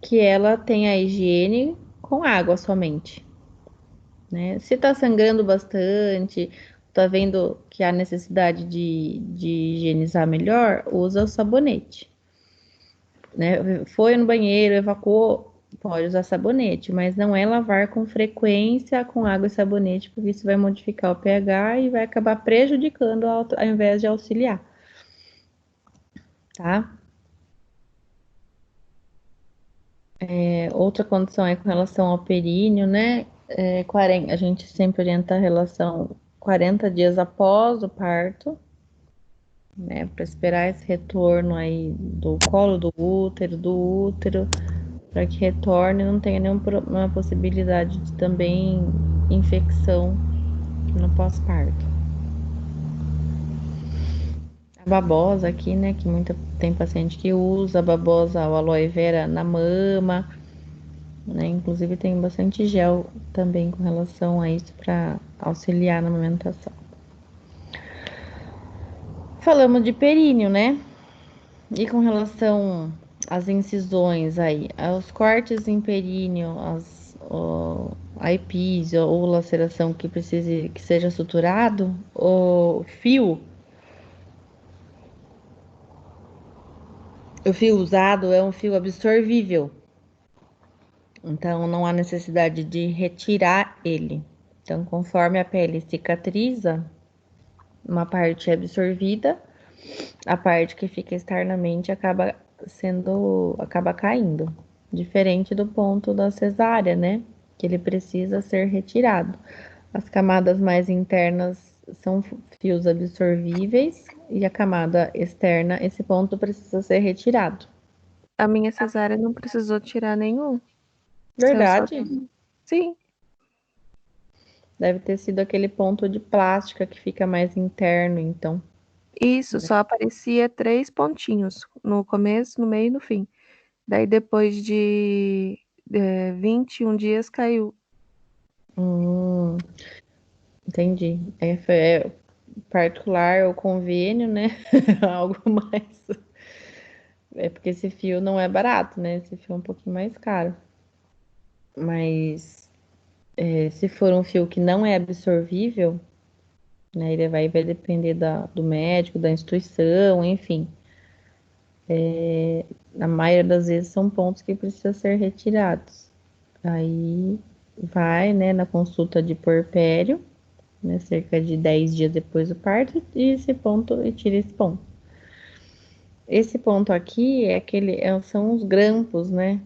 que ela tenha a higiene com água somente, né? Se tá sangrando bastante, tá vendo que há necessidade de higienizar melhor, usa o sabonete, né? Foi no banheiro, evacuou, pode usar sabonete, mas não é lavar com frequência com água e sabonete, porque isso vai modificar o pH e vai acabar prejudicando ao invés de auxiliar, tá? Outra condição é com relação ao períneo, né? A gente sempre orienta a relação 40 dias após o parto, né? Para esperar esse retorno aí do colo do útero, para que retorne e não tenha nenhuma possibilidade de também infecção no pós-parto. A babosa aqui, né? Que tem paciente que usa a babosa, o aloe vera na mama, né? Inclusive tem bastante gel também com relação a isso para auxiliar na amamentação. Falamos de períneo, né? E com relação às incisões aí, aos cortes em períneo, a epísia ou laceração que precise que seja suturado, o fio usado é um fio absorvível. Então, não há necessidade de retirar ele. Então, conforme a pele cicatriza, uma parte é absorvida, a parte que fica externamente acaba caindo. Diferente do ponto da cesárea, né? Que ele precisa ser retirado. As camadas mais internas são fios absorvíveis e a camada externa, esse ponto precisa ser retirado. A minha cesárea não precisou tirar nenhum. Verdade? Sim. Deve ter sido aquele ponto de plástica que fica mais interno, então. Isso, só aparecia 3 pontinhos, no começo, no meio e no fim. Daí depois de 21 dias caiu. Entendi. É particular ou convênio, né? Algo mais. É porque esse fio não é barato, né? Esse fio é um pouquinho mais caro. Mas se for um fio que não é absorvível, né? Ele vai depender do médico, da instituição, enfim. Na maioria das vezes são pontos que precisam ser retirados. Aí vai, né, na consulta de puerpério, né, cerca de 10 dias depois do parto, e tira esse ponto. Esse ponto aqui são os grampos, né?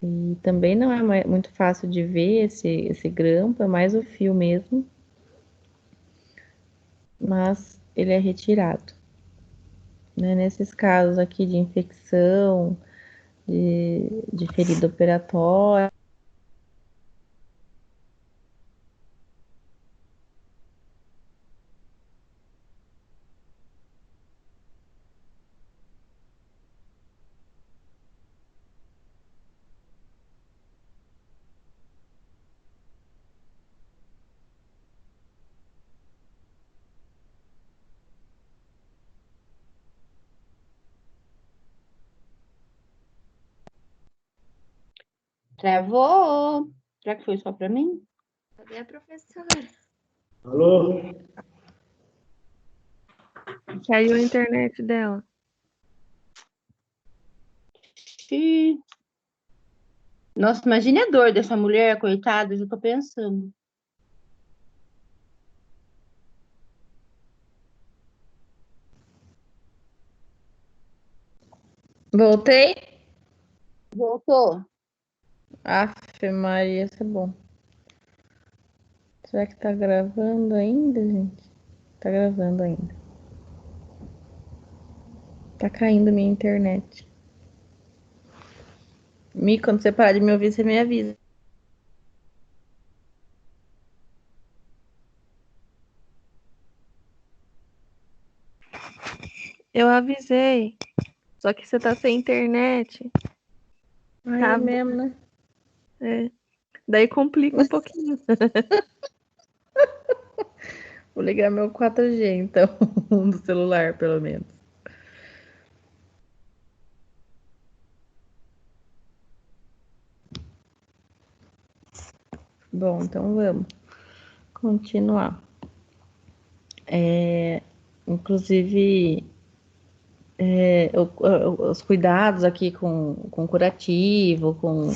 E também não é muito fácil de ver esse grampo, é mais o fio mesmo. Mas ele é retirado. Né? Nesses casos aqui de infecção, de ferida operatória, Travou. Será que foi só pra mim? cadê a professora? Alô? Caiu a internet dela. Nossa, imagine a dor dessa mulher, coitada, eu já tô pensando. Voltei? Voltou. Aff, Maria, isso é bom. Será que tá gravando ainda, gente? Tá gravando ainda. Tá caindo minha internet. Mi, quando você parar de me ouvir, você me avisa. Eu avisei. Só que você tá sem internet. Ai, Tá é mesmo, né? É. Daí complica um pouquinho. Vou ligar meu 4G, então, do celular, pelo menos. Bom, então vamos continuar. Inclusive, os cuidados aqui com curativo, com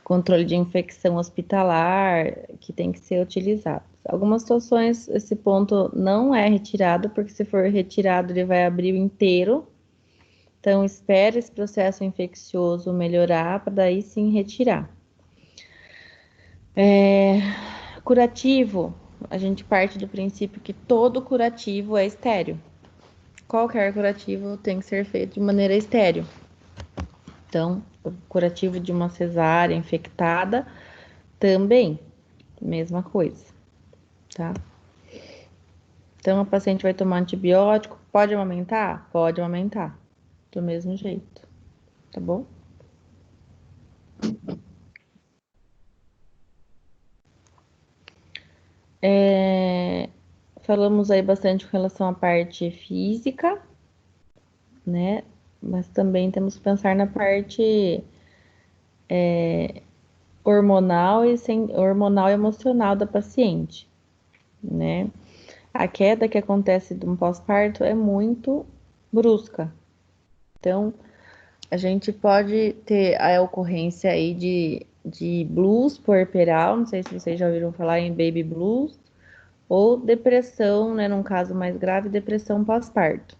controle de infecção hospitalar, que tem que ser utilizado. Algumas situações, esse ponto não é retirado, porque se for retirado, ele vai abrir o inteiro. Então, espere esse processo infeccioso melhorar, para daí sim retirar. Curativo, a gente parte do princípio que todo curativo é estéril. Qualquer curativo tem que ser feito de maneira estéril. Então, o curativo de uma cesárea infectada também, mesma coisa, tá? Então, a paciente vai tomar antibiótico, pode amamentar? Pode amamentar, do mesmo jeito, tá bom? Falamos aí bastante com relação à parte física, né? Mas também temos que pensar na parte hormonal e emocional da paciente, né? A queda que acontece de um pós-parto é muito brusca. Então, a gente pode ter a ocorrência aí de blues puerperal, não sei se vocês já ouviram falar em baby blues, ou depressão, né, num caso mais grave, depressão pós-parto.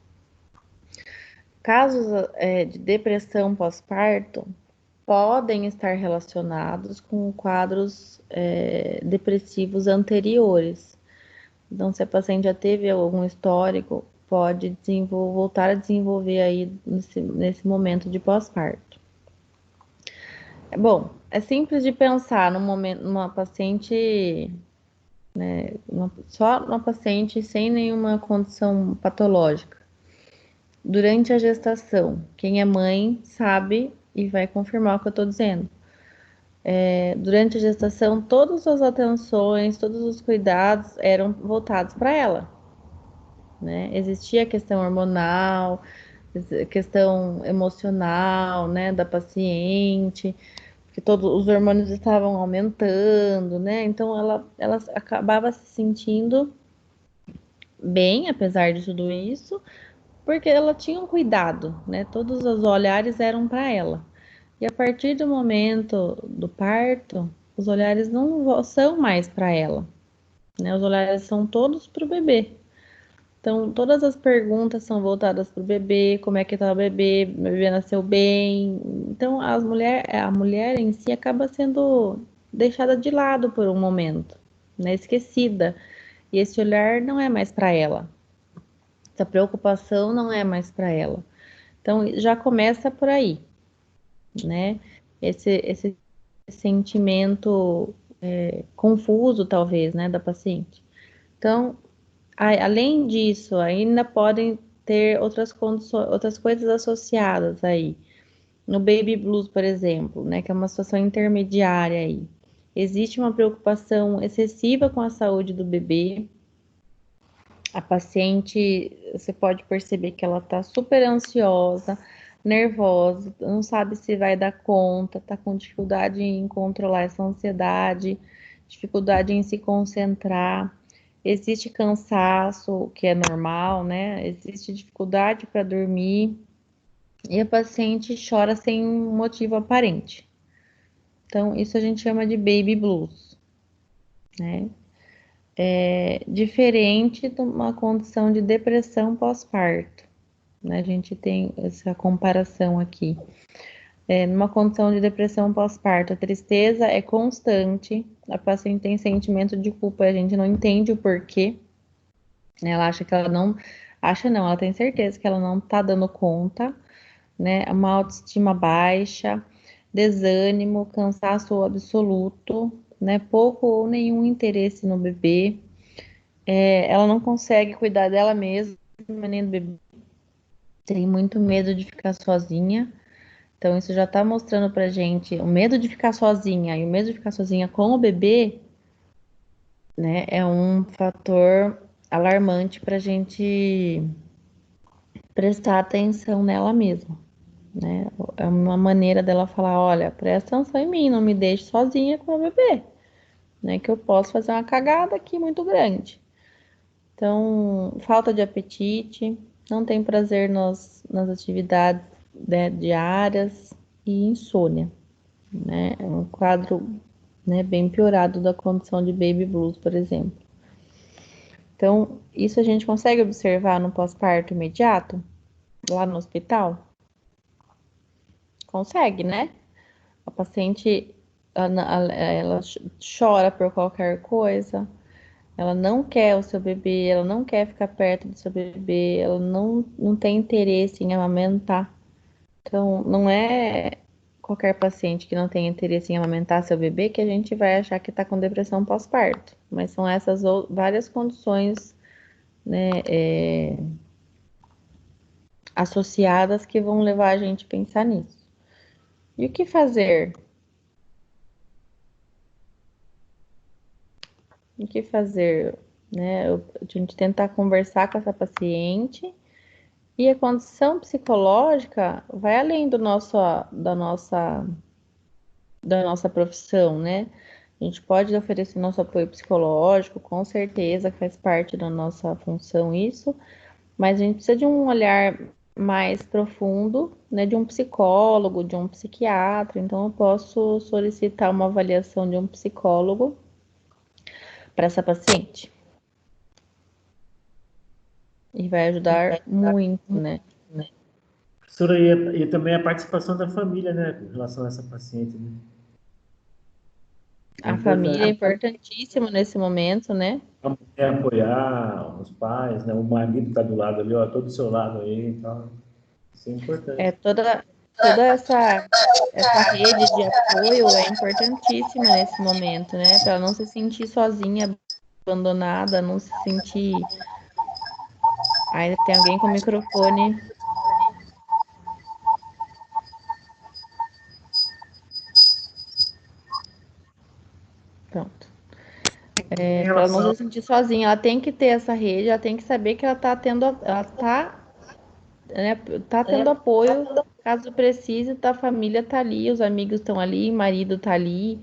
Casos de depressão pós-parto podem estar relacionados com quadros depressivos anteriores. Então, se a paciente já teve algum histórico, pode voltar a desenvolver aí nesse momento de pós-parto. Bom, é simples de pensar numa paciente, né, só uma paciente sem nenhuma condição patológica. Durante a gestação, quem é mãe sabe e vai confirmar o que eu estou dizendo. Durante a gestação, todas as atenções, todos os cuidados eram voltados para ela, né? Existia a questão hormonal, questão emocional, né, da paciente, que todos os hormônios estavam aumentando, né? Então ela acabava se sentindo bem, apesar de tudo isso, porque ela tinha um cuidado, né? Todos os olhares eram para ela. E a partir do momento do parto, os olhares não são mais para ela, né? Os olhares são todos para o bebê. Então, todas as perguntas são voltadas para o bebê, como é que tá o bebê nasceu bem. Então, a mulher em si acaba sendo deixada de lado por um momento, né? Esquecida. E esse olhar não é mais para ela. Essa preocupação não é mais para ela. Então, já começa por aí, né? Esse sentimento confuso, talvez, né, da paciente. Então, além disso, ainda podem ter outras condições, outras coisas associadas aí. No baby blues, por exemplo, né, que é uma situação intermediária aí. Existe uma preocupação excessiva com a saúde do bebê. A paciente, você pode perceber que ela tá super ansiosa, nervosa, não sabe se vai dar conta, tá com dificuldade em controlar essa ansiedade, dificuldade em se concentrar. Existe cansaço, que é normal, né? Existe dificuldade para dormir e a paciente chora sem motivo aparente. Então, isso a gente chama de baby blues, né? É diferente de uma condição de depressão pós-parto, né? A gente tem essa comparação aqui. Numa condição de depressão pós-parto, a tristeza é constante, a paciente tem sentimento de culpa, a gente não entende o porquê, né? Ela acha que ela não, acha não, ela tem certeza que ela não tá dando conta, né? Uma autoestima baixa, desânimo, cansaço absoluto, né? Pouco ou nenhum interesse no bebê, ela não consegue cuidar dela mesma, nem do bebê, tem muito medo de ficar sozinha. Então, isso já está mostrando pra gente o medo de ficar sozinha e o medo de ficar sozinha com o bebê, né? É um fator alarmante para a gente prestar atenção nela mesma, né? É uma maneira dela falar: olha, presta atenção em mim, não me deixe sozinha com o bebê, né? Que eu posso fazer uma cagada aqui muito grande. Então, falta de apetite, não tem prazer nas atividades, né, diárias e insônia, né? É um quadro, né, bem piorado da condição de baby blues, por exemplo. Então, isso a gente consegue observar no pós-parto imediato, lá no hospital? Consegue, né? A paciente, ela chora por qualquer coisa, ela não quer o seu bebê, ela não quer ficar perto do seu bebê, ela não tem interesse em amamentar. Então, não é qualquer paciente que não tem interesse em amamentar seu bebê que a gente vai achar que está com depressão pós-parto. Mas são essas várias condições, né, associadas que vão levar a gente a pensar nisso. E o que fazer? O que fazer? Né? A gente tentar conversar com essa paciente. E a condição psicológica vai além da nossa profissão, né? A gente pode oferecer nosso apoio psicológico, com certeza faz parte da nossa função isso, mas a gente precisa de um olhar mais profundo, né? De um psicólogo, de um psiquiatra. Então, eu posso solicitar uma avaliação de um psicólogo para essa paciente. E vai ajudar muito, né? Professora, e também a participação da família, né, com relação a essa paciente, né? A família é importantíssima nesse momento, né? A mulher apoiar os pais, né? O marido tá do lado ali, ó, todo do seu lado aí e tal. Isso é importante. Toda essa rede de apoio é importantíssima nesse momento, né? Para ela não se sentir sozinha, abandonada, não se sentir. Ainda tem alguém com o microfone. Pronto. Para ela não se sentir sozinha, ela tem que ter essa rede, ela tem que saber que ela tá tendo, né, tá tendo apoio, caso precise, a família tá ali, os amigos estão ali, o marido tá ali,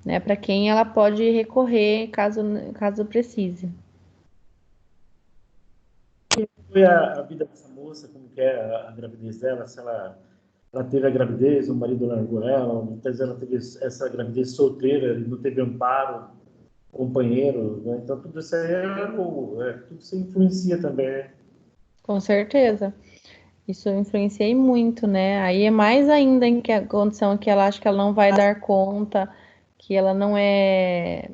né, para quem ela pode recorrer caso precise. Foi a vida dessa moça, como que é a gravidez dela, se ela teve a gravidez, o marido largou ela, muitas vezes ela teve essa gravidez solteira, não teve amparo, companheiro, né? Então tudo isso aí tudo isso influencia também, né? Com certeza. Isso influencia e muito, né? Aí é mais ainda em que a condição que ela acha que ela não vai dar conta, que ela não é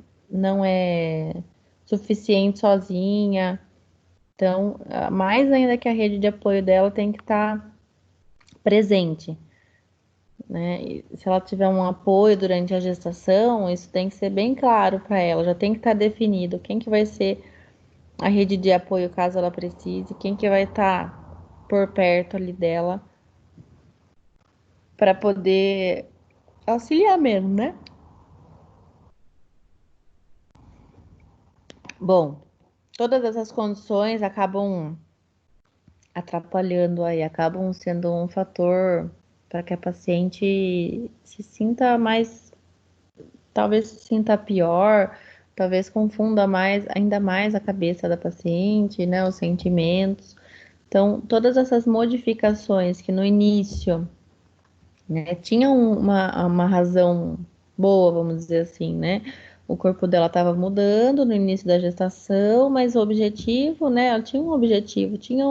suficiente sozinha. Então, mais ainda que a rede de apoio dela tem que estar presente, né? E se ela tiver um apoio durante a gestação, isso tem que ser bem claro para ela, já tem que estar definido quem que vai ser a rede de apoio caso ela precise, quem que vai estar por perto ali dela para poder auxiliar mesmo, né? Bom, todas essas condições acabam atrapalhando aí, acabam sendo um fator para que a paciente se sinta mais, talvez se sinta pior, talvez confunda ainda mais a cabeça da paciente, né, os sentimentos. Então, todas essas modificações que no início, né, tinham uma razão boa, vamos dizer assim, né? O corpo dela estava mudando no início da gestação, mas o objetivo, né? Ela tinha um objetivo, tinha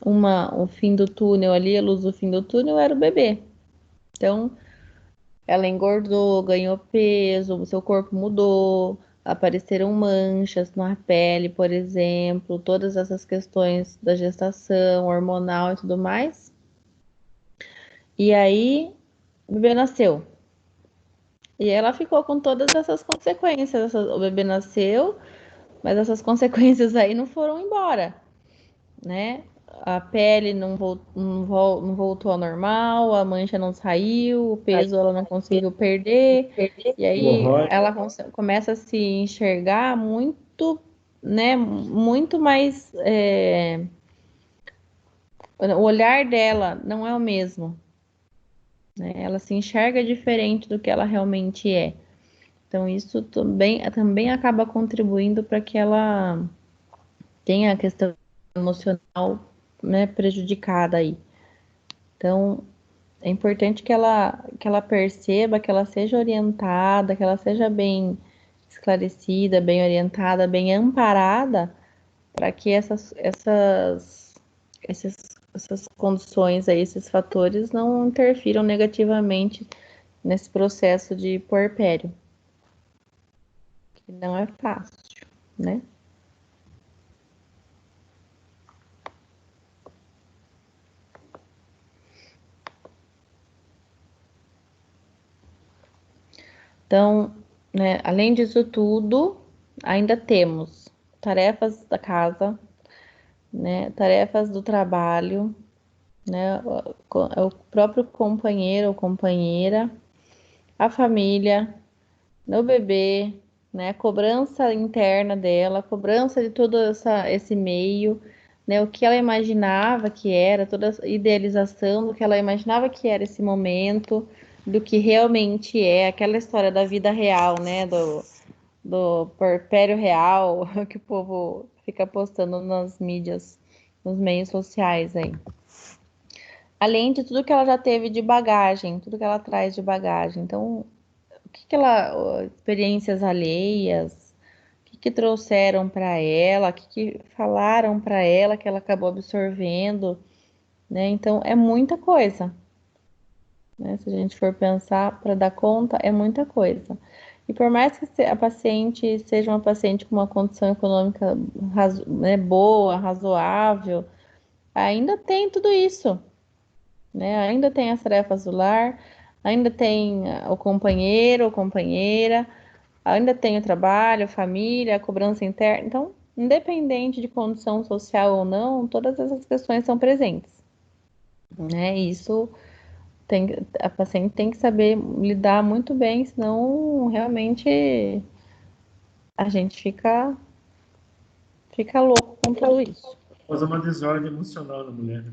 o fim do túnel ali, a luz do fim do túnel era o bebê. Então, ela engordou, ganhou peso, o seu corpo mudou, apareceram manchas na pele, por exemplo, todas essas questões da gestação, hormonal e tudo mais. E aí, o bebê nasceu. E ela ficou com todas essas consequências. O bebê nasceu, mas essas consequências aí não foram embora, né? A pele não voltou ao normal, a mancha não saiu, o peso ela não conseguiu perder, e aí Hemorroida. ela começa a se enxergar muito, né? Muito mais. O olhar dela não é o mesmo, né? Ela se enxerga diferente do que ela realmente é. Então, isso também acaba contribuindo para que ela tenha a questão emocional, né, prejudicada aí. Então, é importante que ela perceba, que ela seja orientada, que ela seja bem esclarecida, bem orientada, bem amparada, para que essas condições aí, esses fatores não interfiram negativamente nesse processo de puerpério, que não é fácil, né? Então, né, além disso tudo, ainda temos tarefas da casa, né, tarefas do trabalho, né, o próprio companheiro ou companheira, a família, o bebê, né, a cobrança interna dela, a cobrança de todo esse meio, né, o que ela imaginava que era, toda a idealização do que ela imaginava que era esse momento, do que realmente é, aquela história da vida real, né, do puerpério real, que o povo fica postando nas mídias, nos meios sociais aí. Além de tudo que ela já teve de bagagem, tudo que ela traz de bagagem. Então, o que ela, experiências alheias, o que trouxeram para ela, o que falaram para ela que ela acabou absorvendo, né? Então, é muita coisa, né? Se a gente for pensar para dar conta, é muita coisa. E por mais que a paciente seja uma paciente com uma condição econômica né, boa, razoável, ainda tem tudo isso, né? Ainda tem as tarefas do lar, ainda tem o companheiro ou companheira, ainda tem o trabalho, a família, a cobrança interna. Então, independente de condição social ou não, todas essas questões são presentes, né? Isso a paciente tem que saber lidar muito bem, senão realmente a gente fica louco com tudo isso. Causa uma desordem emocional na mulher.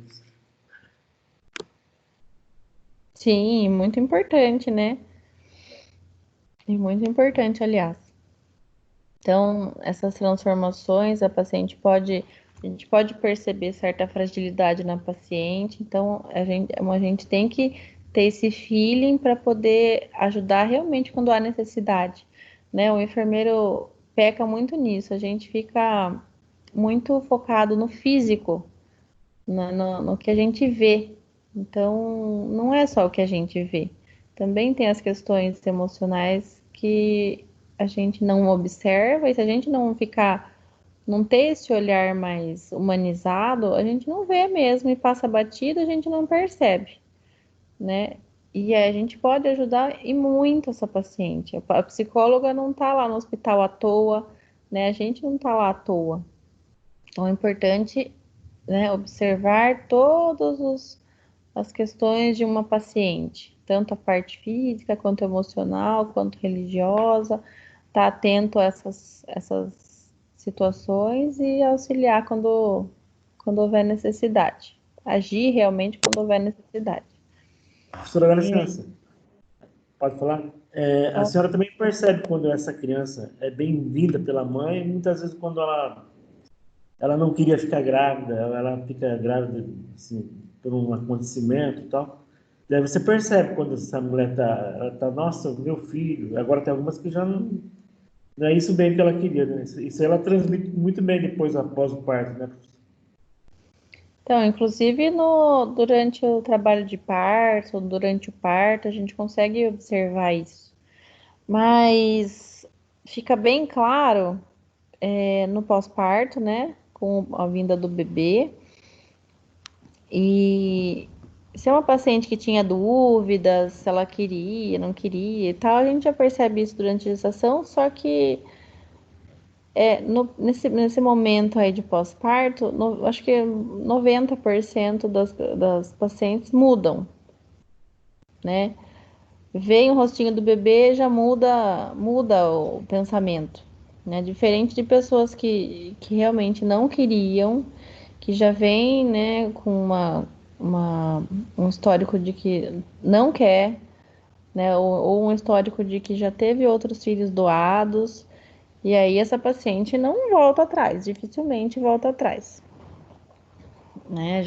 Sim, muito importante, né? E muito importante, aliás. Então, essas transformações, a gente pode perceber certa fragilidade na paciente, então a gente tem que ter esse feeling para poder ajudar realmente quando há necessidade, né? O enfermeiro peca muito nisso, a gente fica muito focado no físico, no que a gente vê. Então, não é só o que a gente vê. Também tem as questões emocionais que a gente não observa, e se a gente não ter esse olhar mais humanizado, a gente não vê mesmo e passa batido, a gente não percebe, né? E aí a gente pode ajudar e muito essa paciente. A psicóloga não está lá no hospital à toa, né? A gente não está lá à toa. Então é importante, né, observar todas as questões de uma paciente, tanto a parte física, quanto emocional, quanto religiosa, estar atento a essas situações e auxiliar quando houver necessidade. Agir realmente quando houver necessidade. Professora, dá licença. Pode falar? A senhora também percebe quando essa criança é bem-vinda pela mãe, e muitas vezes quando ela não queria ficar grávida, ela fica grávida assim, por um acontecimento e tal. Daí você percebe quando essa mulher ela tá, nossa, meu filho. Agora tem algumas que já não é isso bem que ela queria, né? Isso ela transmite muito bem depois, após o parto, né? Então, inclusive durante o trabalho de parto, durante o parto, a gente consegue observar isso. Mas fica bem claro no pós-parto, né? Com a vinda do bebê. E se é uma paciente que tinha dúvidas, se ela queria, não queria e tal, a gente já percebe isso durante a gestação, só que nesse momento aí de pós-parto, acho que 90% das pacientes mudam, né? Vem o rostinho do bebê, já muda o pensamento, né? Diferente de pessoas que realmente não queriam, que já vem, né, com um histórico de que não quer, né? Ou um histórico de que já teve outros filhos doados. E aí essa paciente não volta atrás, dificilmente volta atrás, né?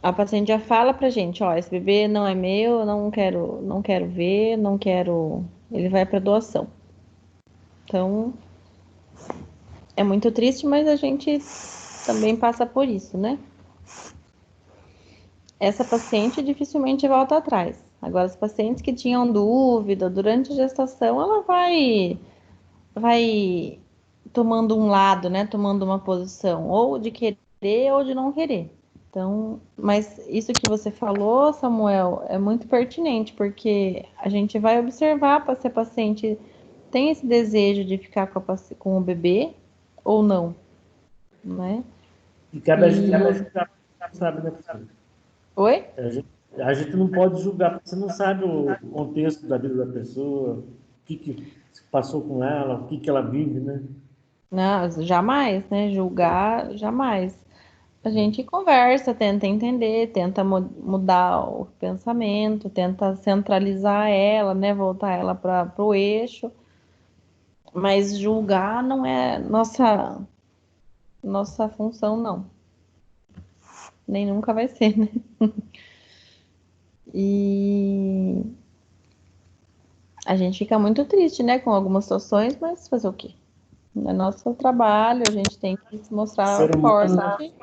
A paciente já fala pra gente, ó, esse bebê não é meu, eu não quero ver, não quero, ele vai para doação. Então, é muito triste, mas a gente também passa por isso, né? Essa paciente dificilmente volta atrás. Agora, as pacientes que tinham dúvida durante a gestação, ela vai tomando um lado, né? Tomando uma posição, ou de querer ou de não querer. Então, mas isso que você falou, Samuel, é muito pertinente, porque a gente vai observar se a paciente tem esse desejo de ficar com o bebê ou não, né? E cabe a gente não julgar, sabe, né, professor? Oi? A gente não pode julgar, porque você não sabe o contexto da vida da pessoa, o que se passou com ela, o que ela vive, né? Não, jamais, né? Julgar, jamais. A gente conversa, tenta entender, tenta mudar o pensamento, tenta centralizar ela, né? Voltar ela para o eixo. Mas julgar não é nossa função, não. Nem nunca vai ser, né? E a gente fica muito triste, né, com algumas situações, mas fazer o quê? É nosso trabalho, a gente tem que se mostrar Ser humano forte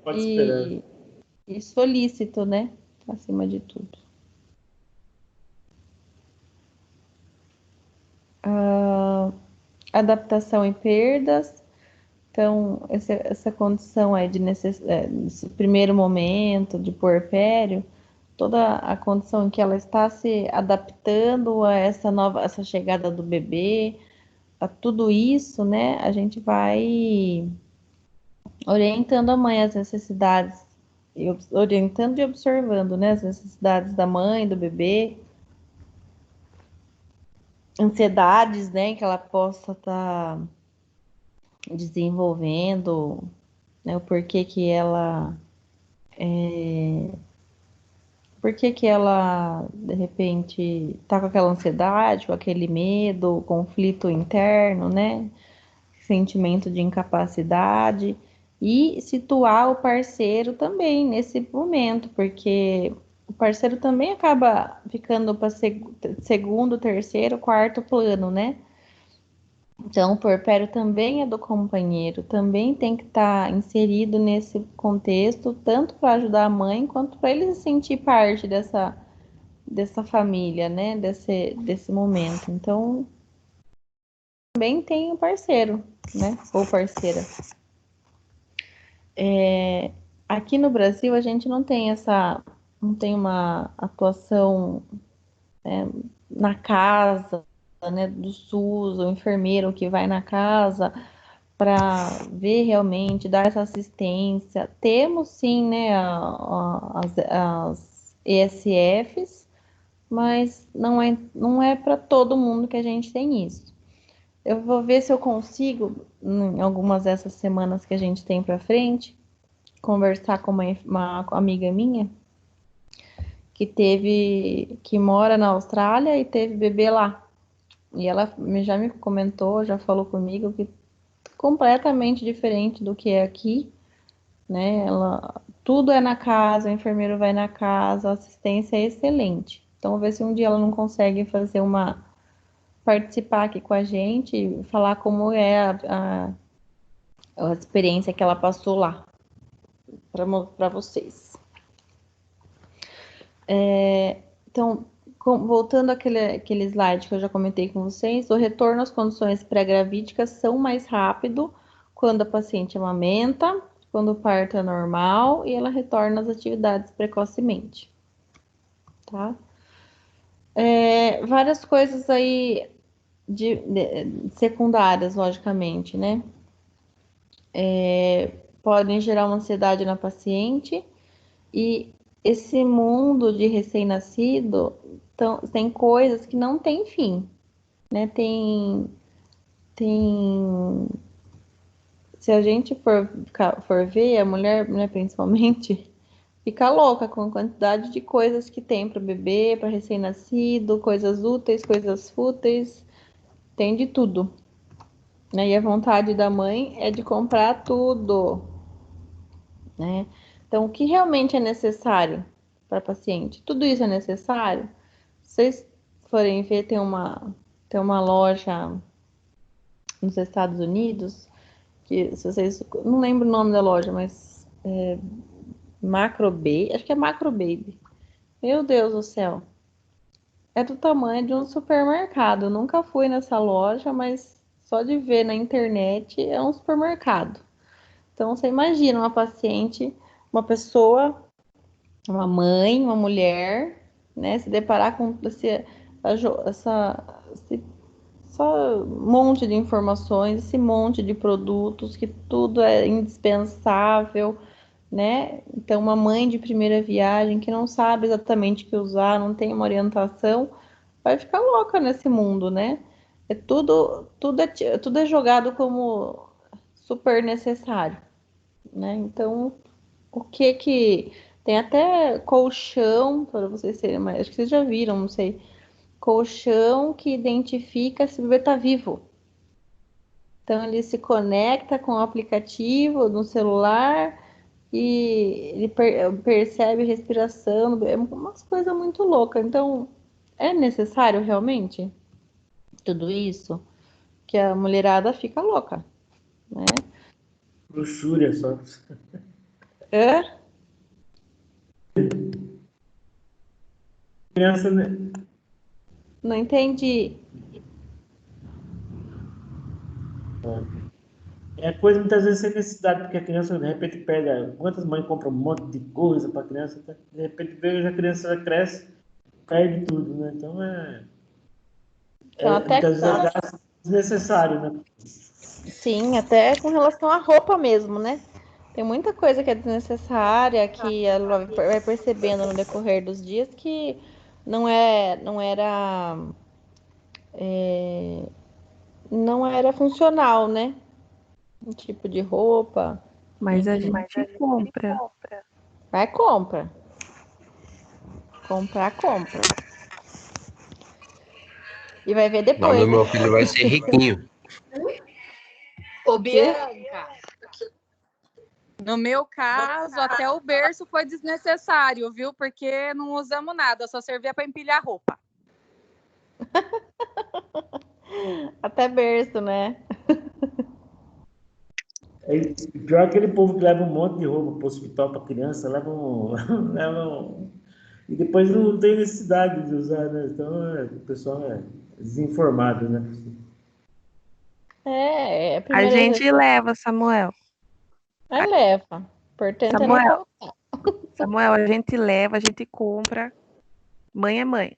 pode esperar. e solícito, né? Acima de tudo. Adaptação e perdas. Então, essa condição aí nesse primeiro momento de puerpério, toda a condição em que ela está se adaptando a essa chegada do bebê, a tudo isso, né? A gente vai orientando a mãe as necessidades, orientando e observando, né? As necessidades da mãe, do bebê, ansiedades, né? Que ela possa estar desenvolvendo, né? O porquê que ela por que que ela, de repente, tá com aquela ansiedade, com aquele medo, conflito interno, né? Sentimento de incapacidade. E situar o parceiro também nesse momento, porque o parceiro também acaba ficando para segundo, terceiro, quarto plano, né? Então, o puerpério também é do companheiro, também tem que estar inserido nesse contexto, tanto para ajudar a mãe, quanto para ele se sentir parte dessa família, né? Desse momento. Então, também tem o parceiro, né? Ou parceira. Aqui no Brasil, a gente não tem uma atuação, né, na casa, né, do SUS, o enfermeiro que vai na casa para ver realmente, dar essa assistência. Temos sim, né, as ESFs, mas não é para todo mundo que a gente tem isso. Eu vou ver se eu consigo, em algumas dessas semanas que a gente tem para frente, conversar com uma amiga minha que mora na Austrália e teve bebê lá. E ela já me comentou, já falou comigo que completamente diferente do que é aqui, né? Tudo é na casa, o enfermeiro vai na casa, a assistência é excelente. Então, vou ver se um dia ela não consegue participar aqui com a gente e falar como é a experiência que ela passou lá. para vocês. Então, voltando àquele slide que eu já comentei com vocês, o retorno às condições pré-gravídicas são mais rápido quando a paciente amamenta, quando o parto é normal e ela retorna às atividades precocemente. Tá? Várias coisas aí secundárias, logicamente, né? Podem gerar uma ansiedade na paciente e esse mundo de recém-nascido tem coisas que não tem fim, né? Se a gente for ver, a mulher, né, principalmente, fica louca com a quantidade de coisas que tem para o bebê, para recém-nascido, coisas úteis, coisas fúteis, tem de tudo, né? E a vontade da mãe é de comprar tudo, né? Então, o que realmente é necessário para a paciente? Tudo isso é necessário? Se vocês forem ver, tem uma loja nos Estados Unidos, que se vocês... Não lembro o nome da loja, mas... Macro Baby, acho que é Macro Baby. Meu Deus do céu. É do tamanho de um supermercado. Eu nunca fui nessa loja, mas só de ver na internet é um supermercado. Então, você imagina uma paciente, uma pessoa, uma mãe, uma mulher, né, se deparar com esse monte de informações, esse monte de produtos, que tudo é indispensável, né? Então, uma mãe de primeira viagem que não sabe exatamente o que usar, não tem uma orientação, vai ficar louca nesse mundo, né? Tudo é jogado como super necessário, né? Então, o que tem até colchão, para vocês serem mais, acho que vocês já viram, não sei, colchão que identifica se o bebê está vivo. Então, ele se conecta com o aplicativo no celular e ele percebe respiração, é umas coisas muito loucas. Então, é necessário realmente tudo isso? Que a mulherada fica louca, né? Luxúria só. Criança, né? Não entendi. É coisa muitas vezes sem necessidade, porque a criança de repente pega. Quantas mães compram um monte de coisa para a criança, de repente veja a criança já cresce, perde tudo, né? Então muitas vezes é gasto desnecessário, né? Sim, até com relação à roupa mesmo, né? Tem muita coisa que é desnecessária, que ela vai percebendo no decorrer dos dias que não era funcional, né? Um tipo de roupa. Mas a gente compra. Vai, compra. Compra. E vai ver O depois. nome do meu filho vai ser Riquinho. Ô, Bianca, no meu caso, até o berço foi desnecessário, viu? Porque não usamos nada, só servia para empilhar roupa. Até berço, né? Pior aquele povo que leva um monte de roupa para o hospital para criança, e depois não tem necessidade de usar, né? Então o pessoal é desinformado, né? A gente leva, Samuel. Leva. Importante Samuel, é não faltar. Samuel, a gente leva, a gente compra. Mãe é mãe.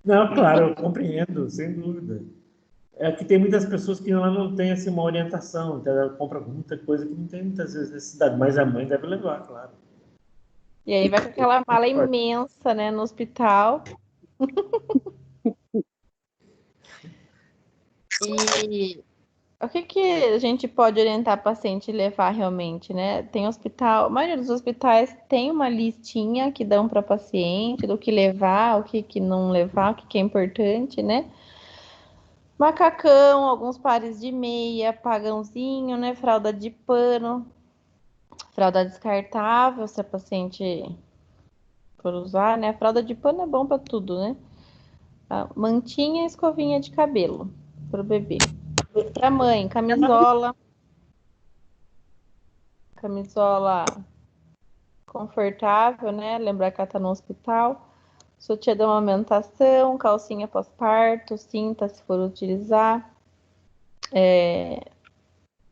Não, claro, eu compreendo, sem dúvida. É que tem muitas pessoas que ela não tem assim, uma orientação, então ela compra muita coisa que não tem muitas vezes necessidade, mas a mãe deve levar, claro. E aí vai com aquela mala imensa, né, no hospital. E o que a gente pode orientar a paciente a levar realmente, né? Tem hospital, a maioria dos hospitais tem uma listinha que dão para paciente do que levar, o que não levar, o que é importante, né? Macacão, alguns pares de meia, pagãozinho, né? Fralda de pano, fralda descartável, se a paciente for usar, né? A fralda de pano é bom para tudo, né? A mantinha e escovinha de cabelo para o bebê. Para mãe, camisola confortável, né? Lembrar que ela tá no hospital. Sutiã de amamentação, calcinha pós-parto, cinta se for utilizar.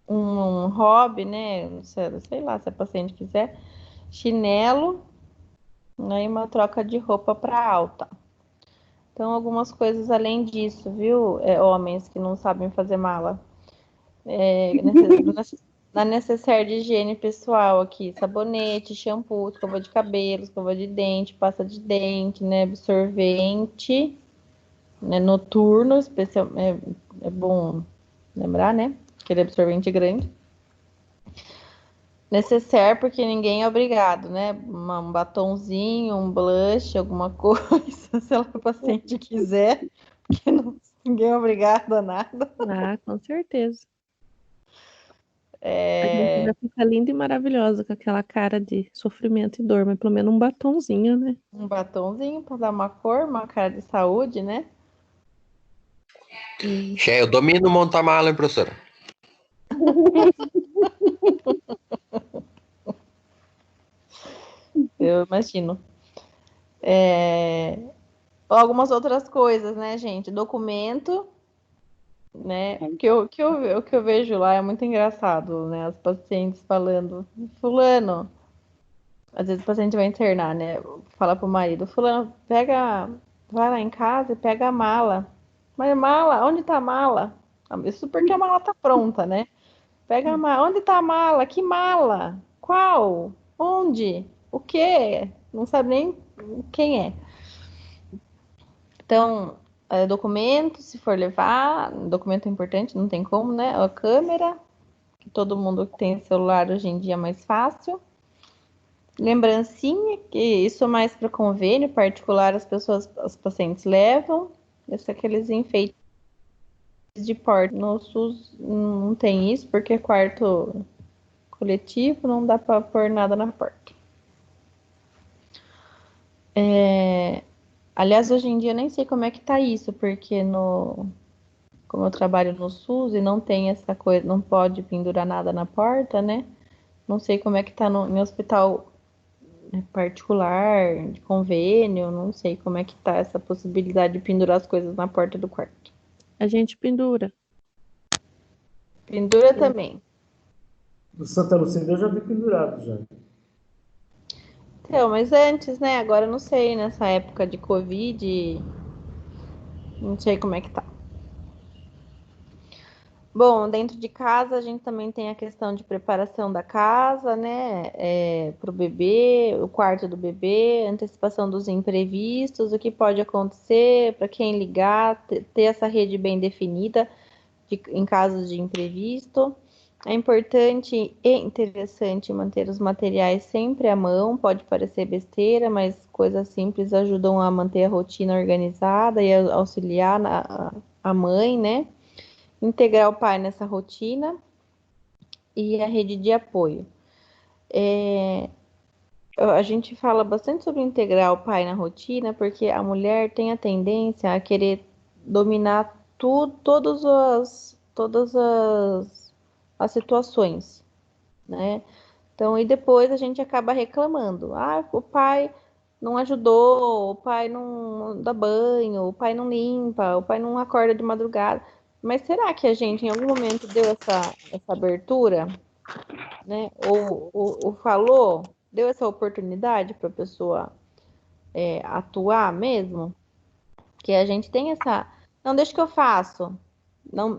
Um hobby, né? Sei lá, se a paciente quiser. Chinelo, né? E uma troca de roupa para alta. Então, algumas coisas além disso, viu? Homens que não sabem fazer mala. Na necessaire de higiene pessoal aqui, sabonete, shampoo, escova de cabelo, escova de dente, pasta de dente, né? Absorvente, né? Noturno, especial, é bom lembrar, né? Aquele absorvente grande. Necessaire, porque ninguém é obrigado, né? Um batonzinho, um blush, alguma coisa, se a paciente quiser, porque ninguém é obrigado a nada. Ah, com certeza. A gente ainda fica linda e maravilhosa com aquela cara de sofrimento e dor, mas pelo menos um batonzinho, né? Um batonzinho para dar uma cor, uma cara de saúde, né? Cheio, eu domino montar mala, hein, professora? Eu imagino. Algumas outras coisas, né, gente? Documento, né? O que eu vejo lá é muito engraçado, né? As pacientes falando, fulano, às vezes o paciente vai internar, né? Fala pro marido, fulano, vai lá em casa e pega a mala. Mas mala, onde tá a mala? Isso porque a mala tá pronta, né? Pega a mala, onde tá a mala? Que mala? Qual? Onde? O quê? Não sabe nem quem é. Então, documento, se for levar, documento é importante, não tem como, né? A câmera, que todo mundo que tem celular hoje em dia é mais fácil. Lembrancinha, que isso é mais para convênio particular, os pacientes levam. Esse é aqueles enfeites de porta. No SUS não tem isso, porque quarto coletivo não dá para pôr nada na porta. Aliás, hoje em dia eu nem sei como é que tá isso, porque como eu trabalho no SUS e não tem essa coisa, não pode pendurar nada na porta, né? Não sei como é que tá em hospital particular, de convênio, não sei como é que tá essa possibilidade de pendurar as coisas na porta do quarto. A gente pendura. Pendura também. No Santa Lucida eu já vi pendurado já. Então, mas antes, né? Agora eu não sei, nessa época de Covid, não sei como é que tá. Bom, dentro de casa a gente também tem a questão de preparação da casa, né? Para o bebê, o quarto do bebê, antecipação dos imprevistos, o que pode acontecer, para quem ligar, ter essa rede bem definida em casos de imprevisto. É importante e interessante manter os materiais sempre à mão, pode parecer besteira, mas coisas simples ajudam a manter a rotina organizada e auxiliar a mãe, né? Integrar o pai nessa rotina e a rede de apoio. A gente fala bastante sobre integrar o pai na rotina, porque a mulher tem a tendência a querer dominar todas as situações, né? Então, e depois a gente acaba reclamando. Ah, o pai não ajudou, o pai não dá banho, o pai não limpa, o pai não acorda de madrugada. Mas será que a gente em algum momento deu essa abertura, né? Ou falou, deu essa oportunidade para a pessoa atuar mesmo? Que a gente tem essa. Não, deixa que eu faço. Não,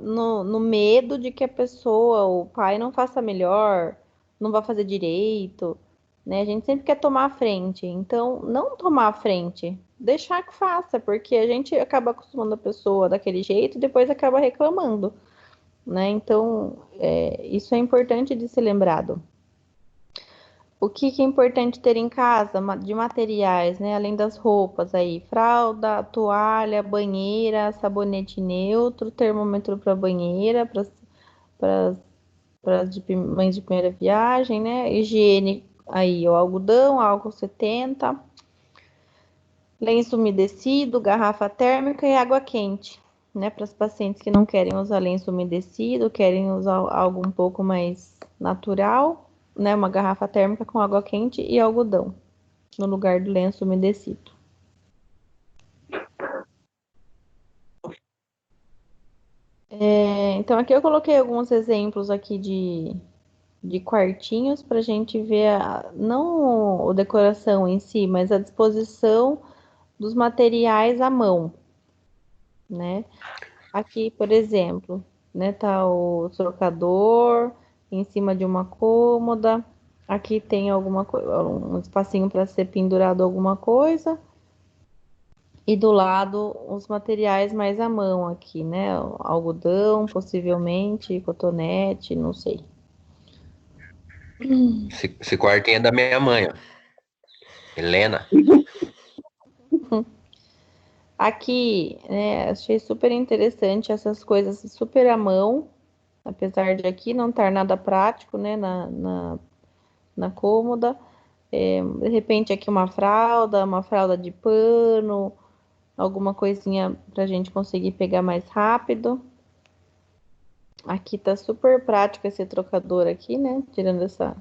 no medo de que a pessoa, o pai, não faça melhor, não vai fazer direito, né? A gente sempre quer tomar a frente. Então, não tomar a frente, deixar que faça, porque a gente acaba acostumando a pessoa daquele jeito e depois acaba reclamando, né? Então, isso é importante de ser lembrado. O que é importante ter em casa de materiais, né? Além das roupas aí, fralda, toalha, banheira, sabonete neutro, termômetro para banheira, para as mães de primeira viagem, né? Higiene aí, o algodão, álcool 70, lenço umedecido, garrafa térmica e água quente, né? Para as pacientes que não querem usar lenço umedecido, querem usar algo um pouco mais natural, né, uma garrafa térmica com água quente e algodão, no lugar do lenço umedecido. Então aqui eu coloquei alguns exemplos aqui de quartinhos para a gente ver não a decoração em si, mas a disposição dos materiais à mão, né? Aqui, por exemplo, né, tá o trocador em cima de uma cômoda. Aqui tem alguma coisa, um espacinho para ser pendurado alguma coisa. E do lado os materiais mais à mão aqui, né? Algodão, possivelmente, cotonete, não sei. Esse quartinho é da minha mãe, ó. Helena. Aqui, né, achei super interessante essas coisas super à mão, apesar de aqui não estar nada prático, né, na cômoda. De repente aqui uma fralda de pano, alguma coisinha para a gente conseguir pegar mais rápido. Aqui tá super prático esse trocador aqui, né, tirando essa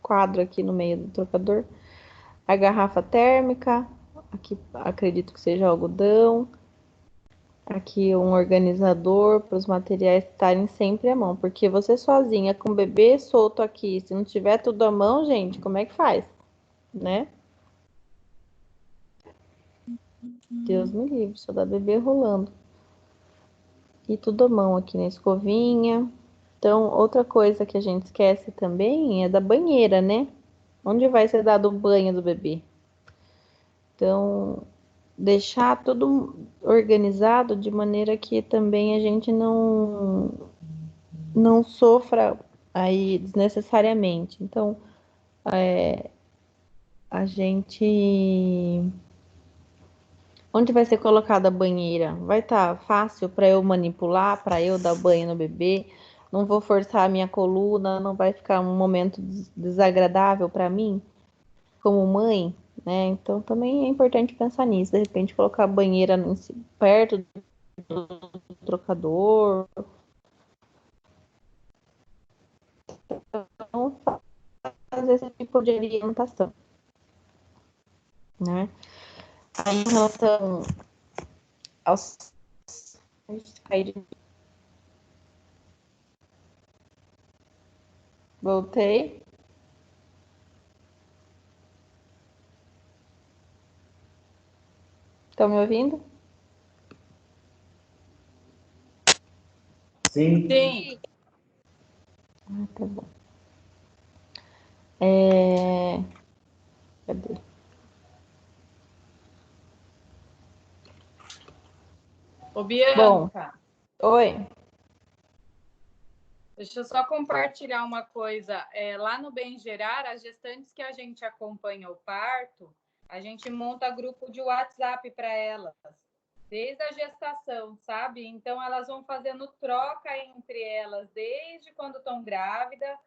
quadro aqui no meio do trocador. A garrafa térmica, aqui acredito que seja algodão. Aqui um organizador para os materiais estarem sempre à mão, porque você sozinha com o bebê solto aqui, se não tiver tudo à mão, gente, como é que faz, né? Deus me livre, só dá bebê rolando. E tudo à mão aqui na escovinha. Então, outra coisa que a gente esquece também é da banheira, né? Onde vai ser dado o banho do bebê? Então, deixar tudo organizado de maneira que também a gente não sofra aí desnecessariamente. Então, a gente. Onde vai ser colocada a banheira? Vai estar fácil para eu manipular, para eu dar banho no bebê? Não vou forçar a minha coluna, não vai ficar um momento desagradável para mim, como mãe, né? Então também é importante pensar nisso. De repente, colocar a banheira perto do trocador. Então, fazer esse tipo de orientação, né? Aí, em relação aos. Voltei. Estão me ouvindo? Sim. Sim. Tá bom. Cadê? Ô, Bianca, Oi. deixa eu só compartilhar uma coisa. Lá no Bem Gerar, as gestantes que a gente acompanha o parto, a gente monta grupo de WhatsApp para elas, desde a gestação, sabe? Então, elas vão fazendo troca entre elas, desde quando estão grávidas.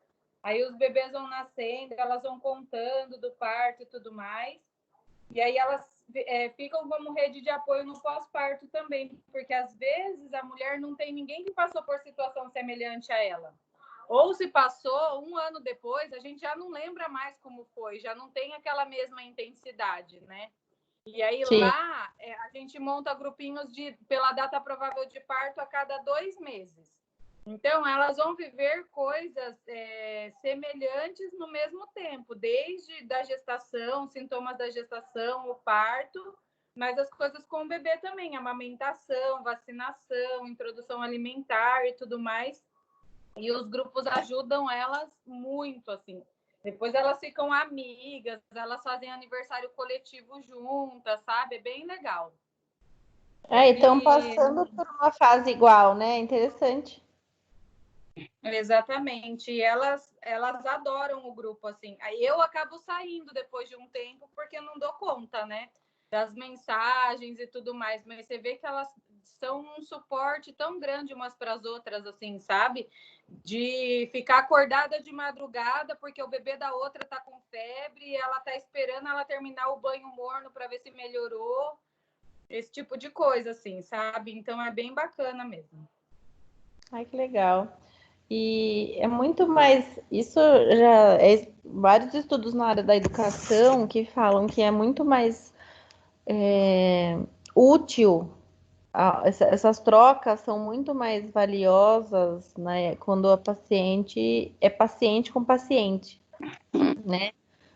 Aí os bebês vão nascendo, elas vão contando do parto e tudo mais. E aí elas ficam como rede de apoio no pós-parto também, porque às vezes a mulher não tem ninguém que passou por situação semelhante a ela. Ou se passou, um ano depois, a gente já não lembra mais como foi, já não tem aquela mesma intensidade, né? E aí Sim. lá a gente monta grupinhos pela data provável de parto a cada 2 meses. Então, elas vão viver coisas semelhantes no mesmo tempo, desde da gestação, sintomas da gestação, o parto, mas as coisas com o bebê também, amamentação, vacinação, introdução alimentar e tudo mais. E os grupos ajudam elas muito, assim. Depois elas ficam amigas, elas fazem aniversário coletivo juntas, sabe? É bem legal. Estão passando por uma fase igual, né? Interessante. Exatamente. E elas adoram o grupo, assim. Aí eu acabo saindo depois de um tempo porque não dou conta, né? Das mensagens e tudo mais. Mas você vê que elas são um suporte tão grande umas para as outras, assim, sabe? De ficar acordada de madrugada porque o bebê da outra tá com febre e ela tá esperando ela terminar o banho morno para ver se melhorou. Esse tipo de coisa, assim, sabe? Então é bem bacana mesmo. Ai, que legal. E é muito mais. Isso já é vários estudos na área da educação que falam que é muito mais útil. Essas trocas são muito mais valiosas, né, quando a paciente é paciente com paciente, né?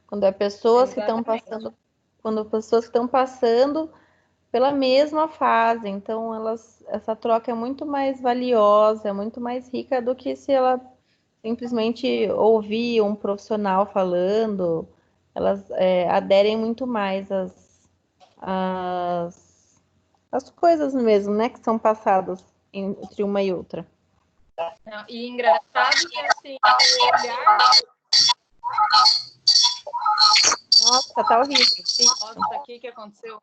Quando é pessoas que estão passando, quando pessoas que estão passando pela mesma fase, então essa troca é muito mais valiosa, é muito mais rica do que se ela simplesmente ouvir um profissional falando, elas aderem muito mais às, às coisas mesmo, né, que são passadas entre uma e outra. Não, e engraçado que assim, o olhar. Nossa, tá horrível. Nossa, o que aconteceu?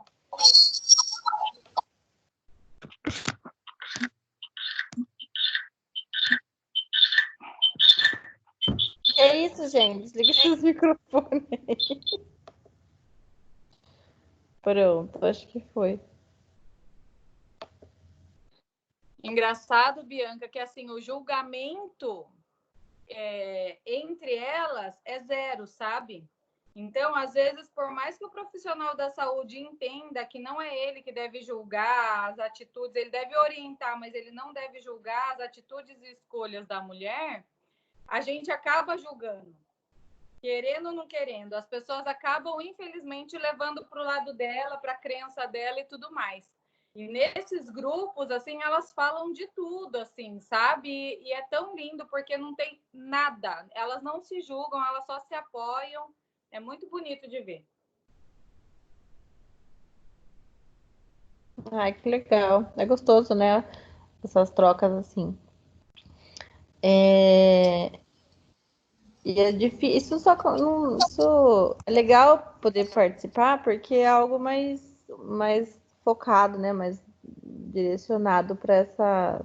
É isso, gente. Desliga seus microfones aí. Pronto, acho que foi. Engraçado, Bianca, que assim, o julgamento entre elas é zero, sabe? Então, às vezes, por mais que o profissional da saúde entenda que não é ele que deve julgar as atitudes, ele deve orientar, mas ele não deve julgar as atitudes e escolhas da mulher, a gente acaba julgando. Querendo ou não querendo, as pessoas acabam, infelizmente, levando para o lado dela, para a crença dela e tudo mais. E nesses grupos, assim, elas falam de tudo, assim, sabe? E é tão lindo porque não tem nada. Elas não se julgam, elas só se apoiam. É muito bonito de ver. Ai, que legal. É gostoso, né? Essas trocas assim. E é difícil, isso é legal poder participar porque é algo mais focado, né? Mais direcionado para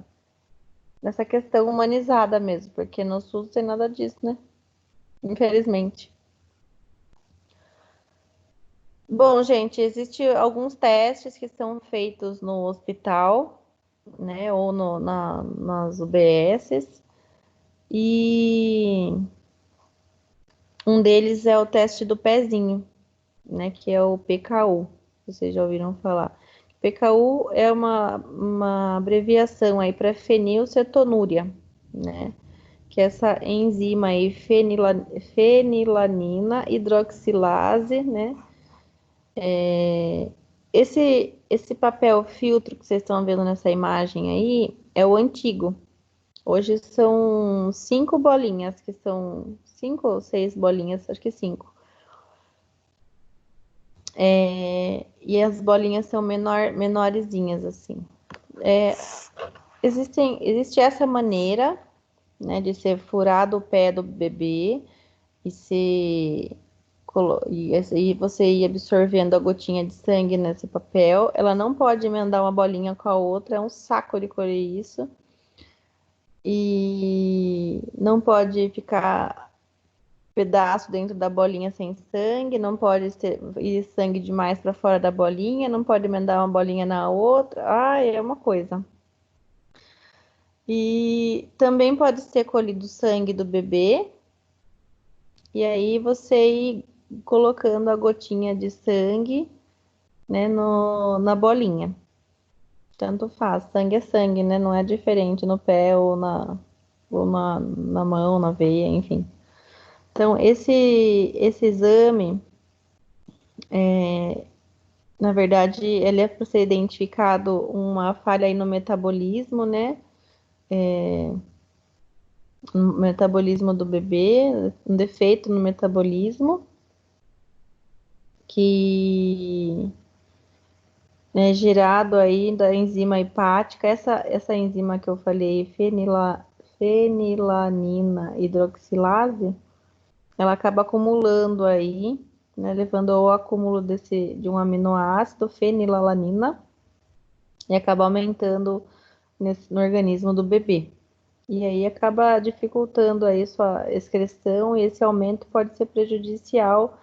nessa questão humanizada mesmo, porque no SUS não tem nada disso, né? Infelizmente. Bom, gente, existem alguns testes que são feitos no hospital, né? Ou nas UBSs. E um deles é o teste do pezinho, né? Que é o PKU. Vocês já ouviram falar? PKU é uma abreviação aí para fenilcetonúria, né? Que é essa enzima aí, fenilanina hidroxilase, né? Esse papel filtro que vocês estão vendo nessa imagem aí é o antigo. Hoje são 5 bolinhas, que são 5 ou 6 bolinhas, acho que 5. E as bolinhas são menorzinhas, assim. Existe essa maneira, né, de ser furado o pé do bebê e você ir absorvendo a gotinha de sangue nesse papel. Ela não pode emendar uma bolinha com a outra, é um saco de colher isso. E não pode ficar pedaço dentro da bolinha sem sangue, não pode ir sangue demais para fora da bolinha, não pode emendar uma bolinha na outra. É uma coisa. E também pode ser colhido sangue do bebê, e aí você ir colocando a gotinha de sangue, né, na bolinha. Tanto faz, sangue é sangue, né? Não é diferente no pé ou na mão, na veia, enfim. Então, esse exame, na verdade, ele é para ser identificado uma falha aí no metabolismo, né? No metabolismo do bebê, um defeito no metabolismo, que é gerado aí da enzima hepática. Essa enzima que eu falei, fenilanina hidroxilase, ela acaba acumulando aí, né, levando ao acúmulo de um aminoácido, fenilalanina, e acaba aumentando no organismo do bebê. E aí acaba dificultando aí sua excreção, e esse aumento pode ser prejudicial,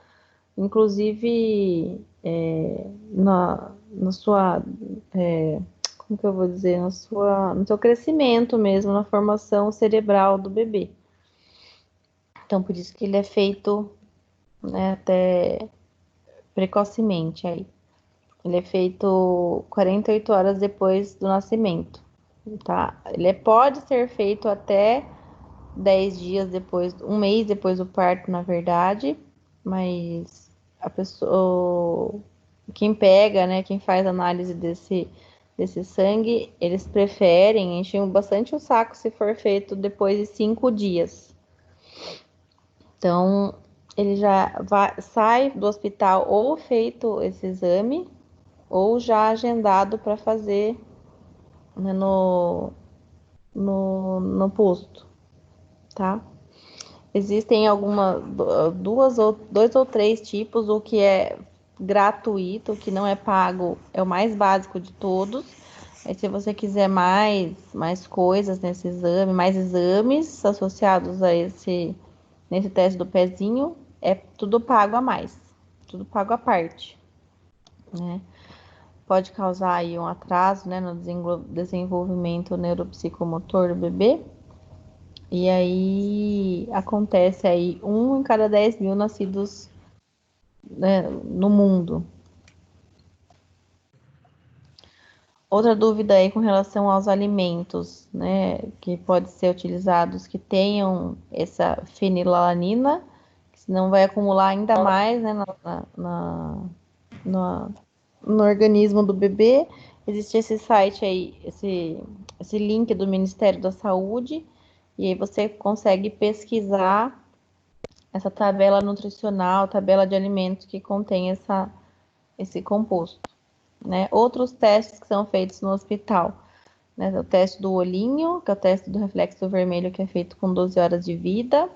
inclusive na sua, como que eu vou dizer, no seu crescimento mesmo, na formação cerebral do bebê. Então, por isso que ele é feito, né, até precocemente aí. Ele é feito 48 horas depois do nascimento, tá? Ele pode ser feito até 10 dias depois, um mês depois do parto, na verdade, mas a pessoa, quem pega, né, quem faz análise desse sangue, eles preferem, enchem bastante o saco se for feito depois de 5 dias. Então, ele já sai do hospital ou feito esse exame, ou já agendado para fazer, né, no posto, tá? Existem dois ou três tipos, o que é gratuito, o que não é pago, é o mais básico de todos. Aí, se você quiser mais coisas nesse exame, mais exames associados a nesse teste do pezinho, é tudo pago a mais, tudo pago à parte, né? Pode causar aí um atraso, né, no desenvolvimento neuropsicomotor do bebê. E aí acontece aí 1 em cada 10 mil nascidos, né, no mundo. Outra dúvida aí com relação aos alimentos, né, que podem ser utilizados que tenham essa fenilalanina, que senão vai acumular ainda mais, né, no organismo do bebê. Existe esse site aí, esse link do Ministério da Saúde, e aí você consegue pesquisar essa tabela nutricional, tabela de alimentos que contém esse composto, né? Outros testes que são feitos no hospital, né? O teste do olhinho, que é o teste do reflexo vermelho, que é feito com 12 horas de vida,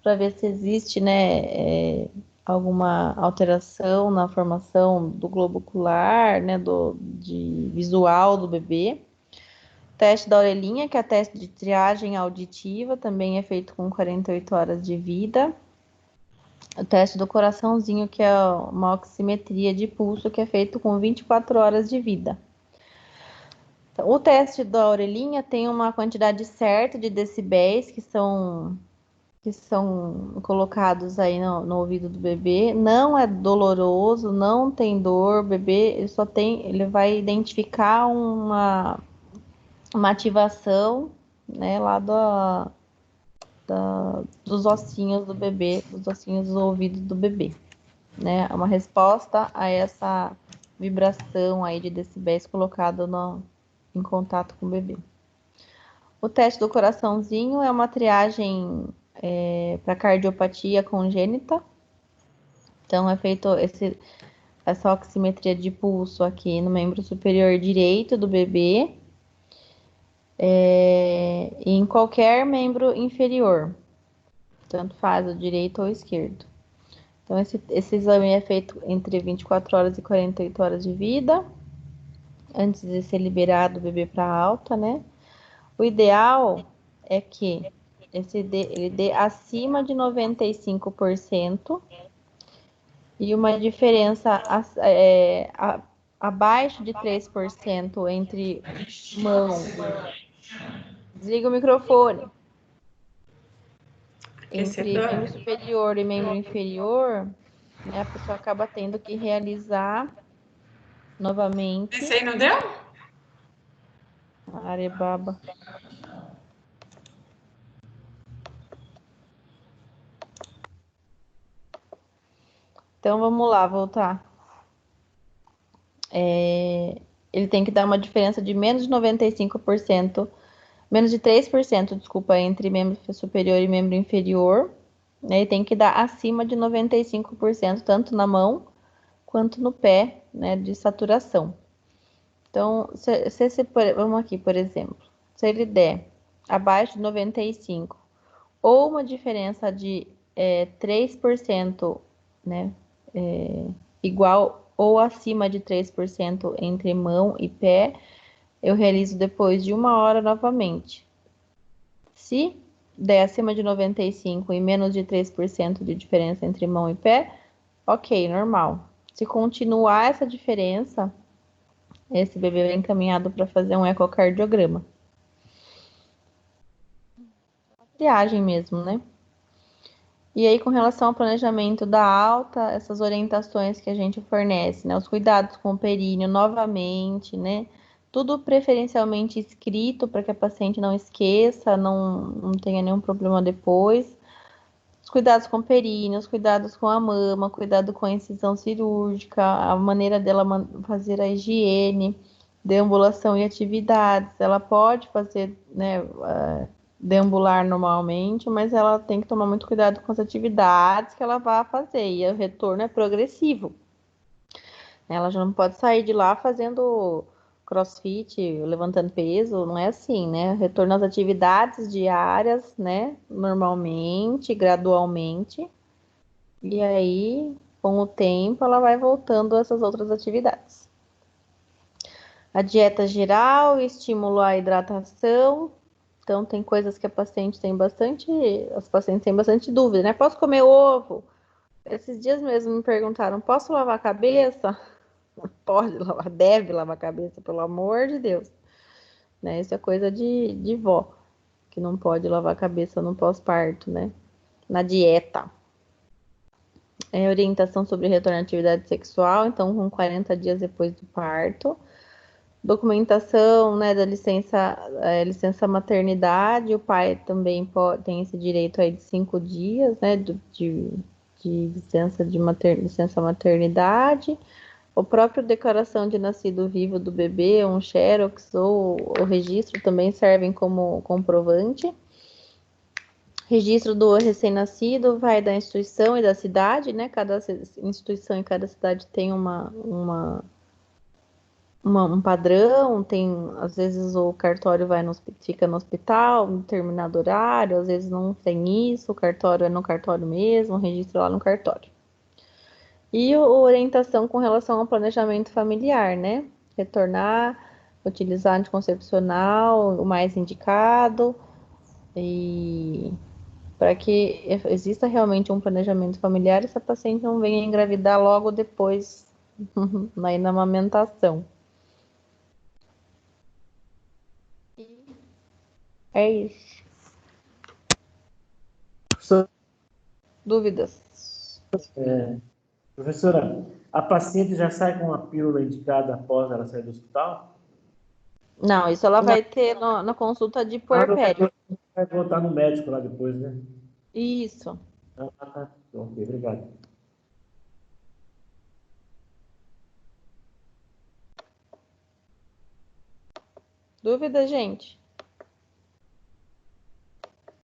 para ver se existe, né, alguma alteração na formação do globo ocular, né, de visual do bebê. Teste da orelhinha, que é teste de triagem auditiva, também é feito com 48 horas de vida. O teste do coraçãozinho, que é uma oximetria de pulso, que é feito com 24 horas de vida. Então, o teste da orelhinha tem uma quantidade certa de decibéis que são colocados aí no ouvido do bebê. Não é doloroso, não tem dor. O bebê ele vai identificar uma ativação, né, lá dos ossinhos do bebê, dos ossinhos do ouvido do bebê, né? Uma resposta a essa vibração aí de decibéis colocado em contato com o bebê. O teste do coraçãozinho é uma triagem para cardiopatia congênita. Então, é feito essa oximetria de pulso aqui no membro superior direito do bebê, e em qualquer membro inferior, tanto faz o direito ou o esquerdo. Então, esse exame é feito entre 24 horas e 48 horas de vida, antes de ser liberado o bebê para alta, né? O ideal é que ele dê acima de 95% e uma diferença abaixo de 3% entre mão. Desliga o microfone. Entre membro superior e membro inferior, né, a pessoa acaba tendo que realizar novamente. Esse aí não deu? Arebaba. Então vamos lá, voltar. Ele tem que dar uma diferença de menos de 95%, menos de 3%, desculpa, entre membro superior e membro inferior. Ele tem que dar acima de 95%, tanto na mão quanto no pé, né, de saturação. Então, vamos aqui, por exemplo, se ele der abaixo de 95%, ou uma diferença de 3%, né, igual ou acima de 3% entre mão e pé, eu realizo depois de 1 hora novamente. Se der acima de 95% e menos de 3% de diferença entre mão e pé, ok, normal. Se continuar essa diferença, esse bebê é encaminhado para fazer um ecocardiograma. Triagem mesmo, né? E aí, com relação ao planejamento da alta, essas orientações que a gente fornece, né? Os cuidados com o períneo, novamente, né? Tudo preferencialmente escrito para que a paciente não esqueça, não tenha nenhum problema depois. Os cuidados com o períneo, os cuidados com a mama, cuidado com a incisão cirúrgica, a maneira dela fazer a higiene, deambulação e atividades. Ela pode fazer, né, deambular normalmente, mas ela tem que tomar muito cuidado com as atividades que ela vai fazer, e o retorno é progressivo. Ela já não pode sair de lá fazendo crossfit, levantando peso, não é assim, né? Retorno às atividades diárias, né? Normalmente, gradualmente, e aí, com o tempo, ela vai voltando a essas outras atividades. A dieta geral, estímulo à hidratação. Então, tem coisas que a paciente tem bastante, as pacientes têm bastante dúvida, né? Posso comer ovo? Esses dias mesmo me perguntaram, posso lavar a cabeça? Pode lavar, deve lavar a cabeça, pelo amor de Deus. Né? Isso é coisa de vó, que não pode lavar a cabeça no pós-parto, né? Na dieta. Orientação sobre retorno à atividade sexual, então com 40 dias depois do parto. Documentação, né, da licença maternidade, o pai também tem esse direito aí de 5 dias, né, de licença maternidade. O próprio declaração de nascido vivo do bebê, um xerox ou o registro também servem como comprovante. Registro do recém-nascido vai da instituição e da cidade, né? Cada instituição e cada cidade tem um padrão, tem, às vezes o cartório fica no hospital, em determinado horário, às vezes não tem isso, o cartório é no cartório mesmo, o registro é lá no cartório. E orientação com relação ao planejamento familiar, né? Retornar, utilizar anticoncepcional, o mais indicado, e para que exista realmente um planejamento familiar, essa paciente não venha engravidar logo depois na amamentação. É isso. Dúvidas? Professora, a paciente já sai com a pílula indicada após ela sair do hospital? Não, isso ela vai ter na consulta de puerpério. Vai voltar no médico lá depois, né? Isso. Ah, tá. Ok, obrigado. Dúvida, gente?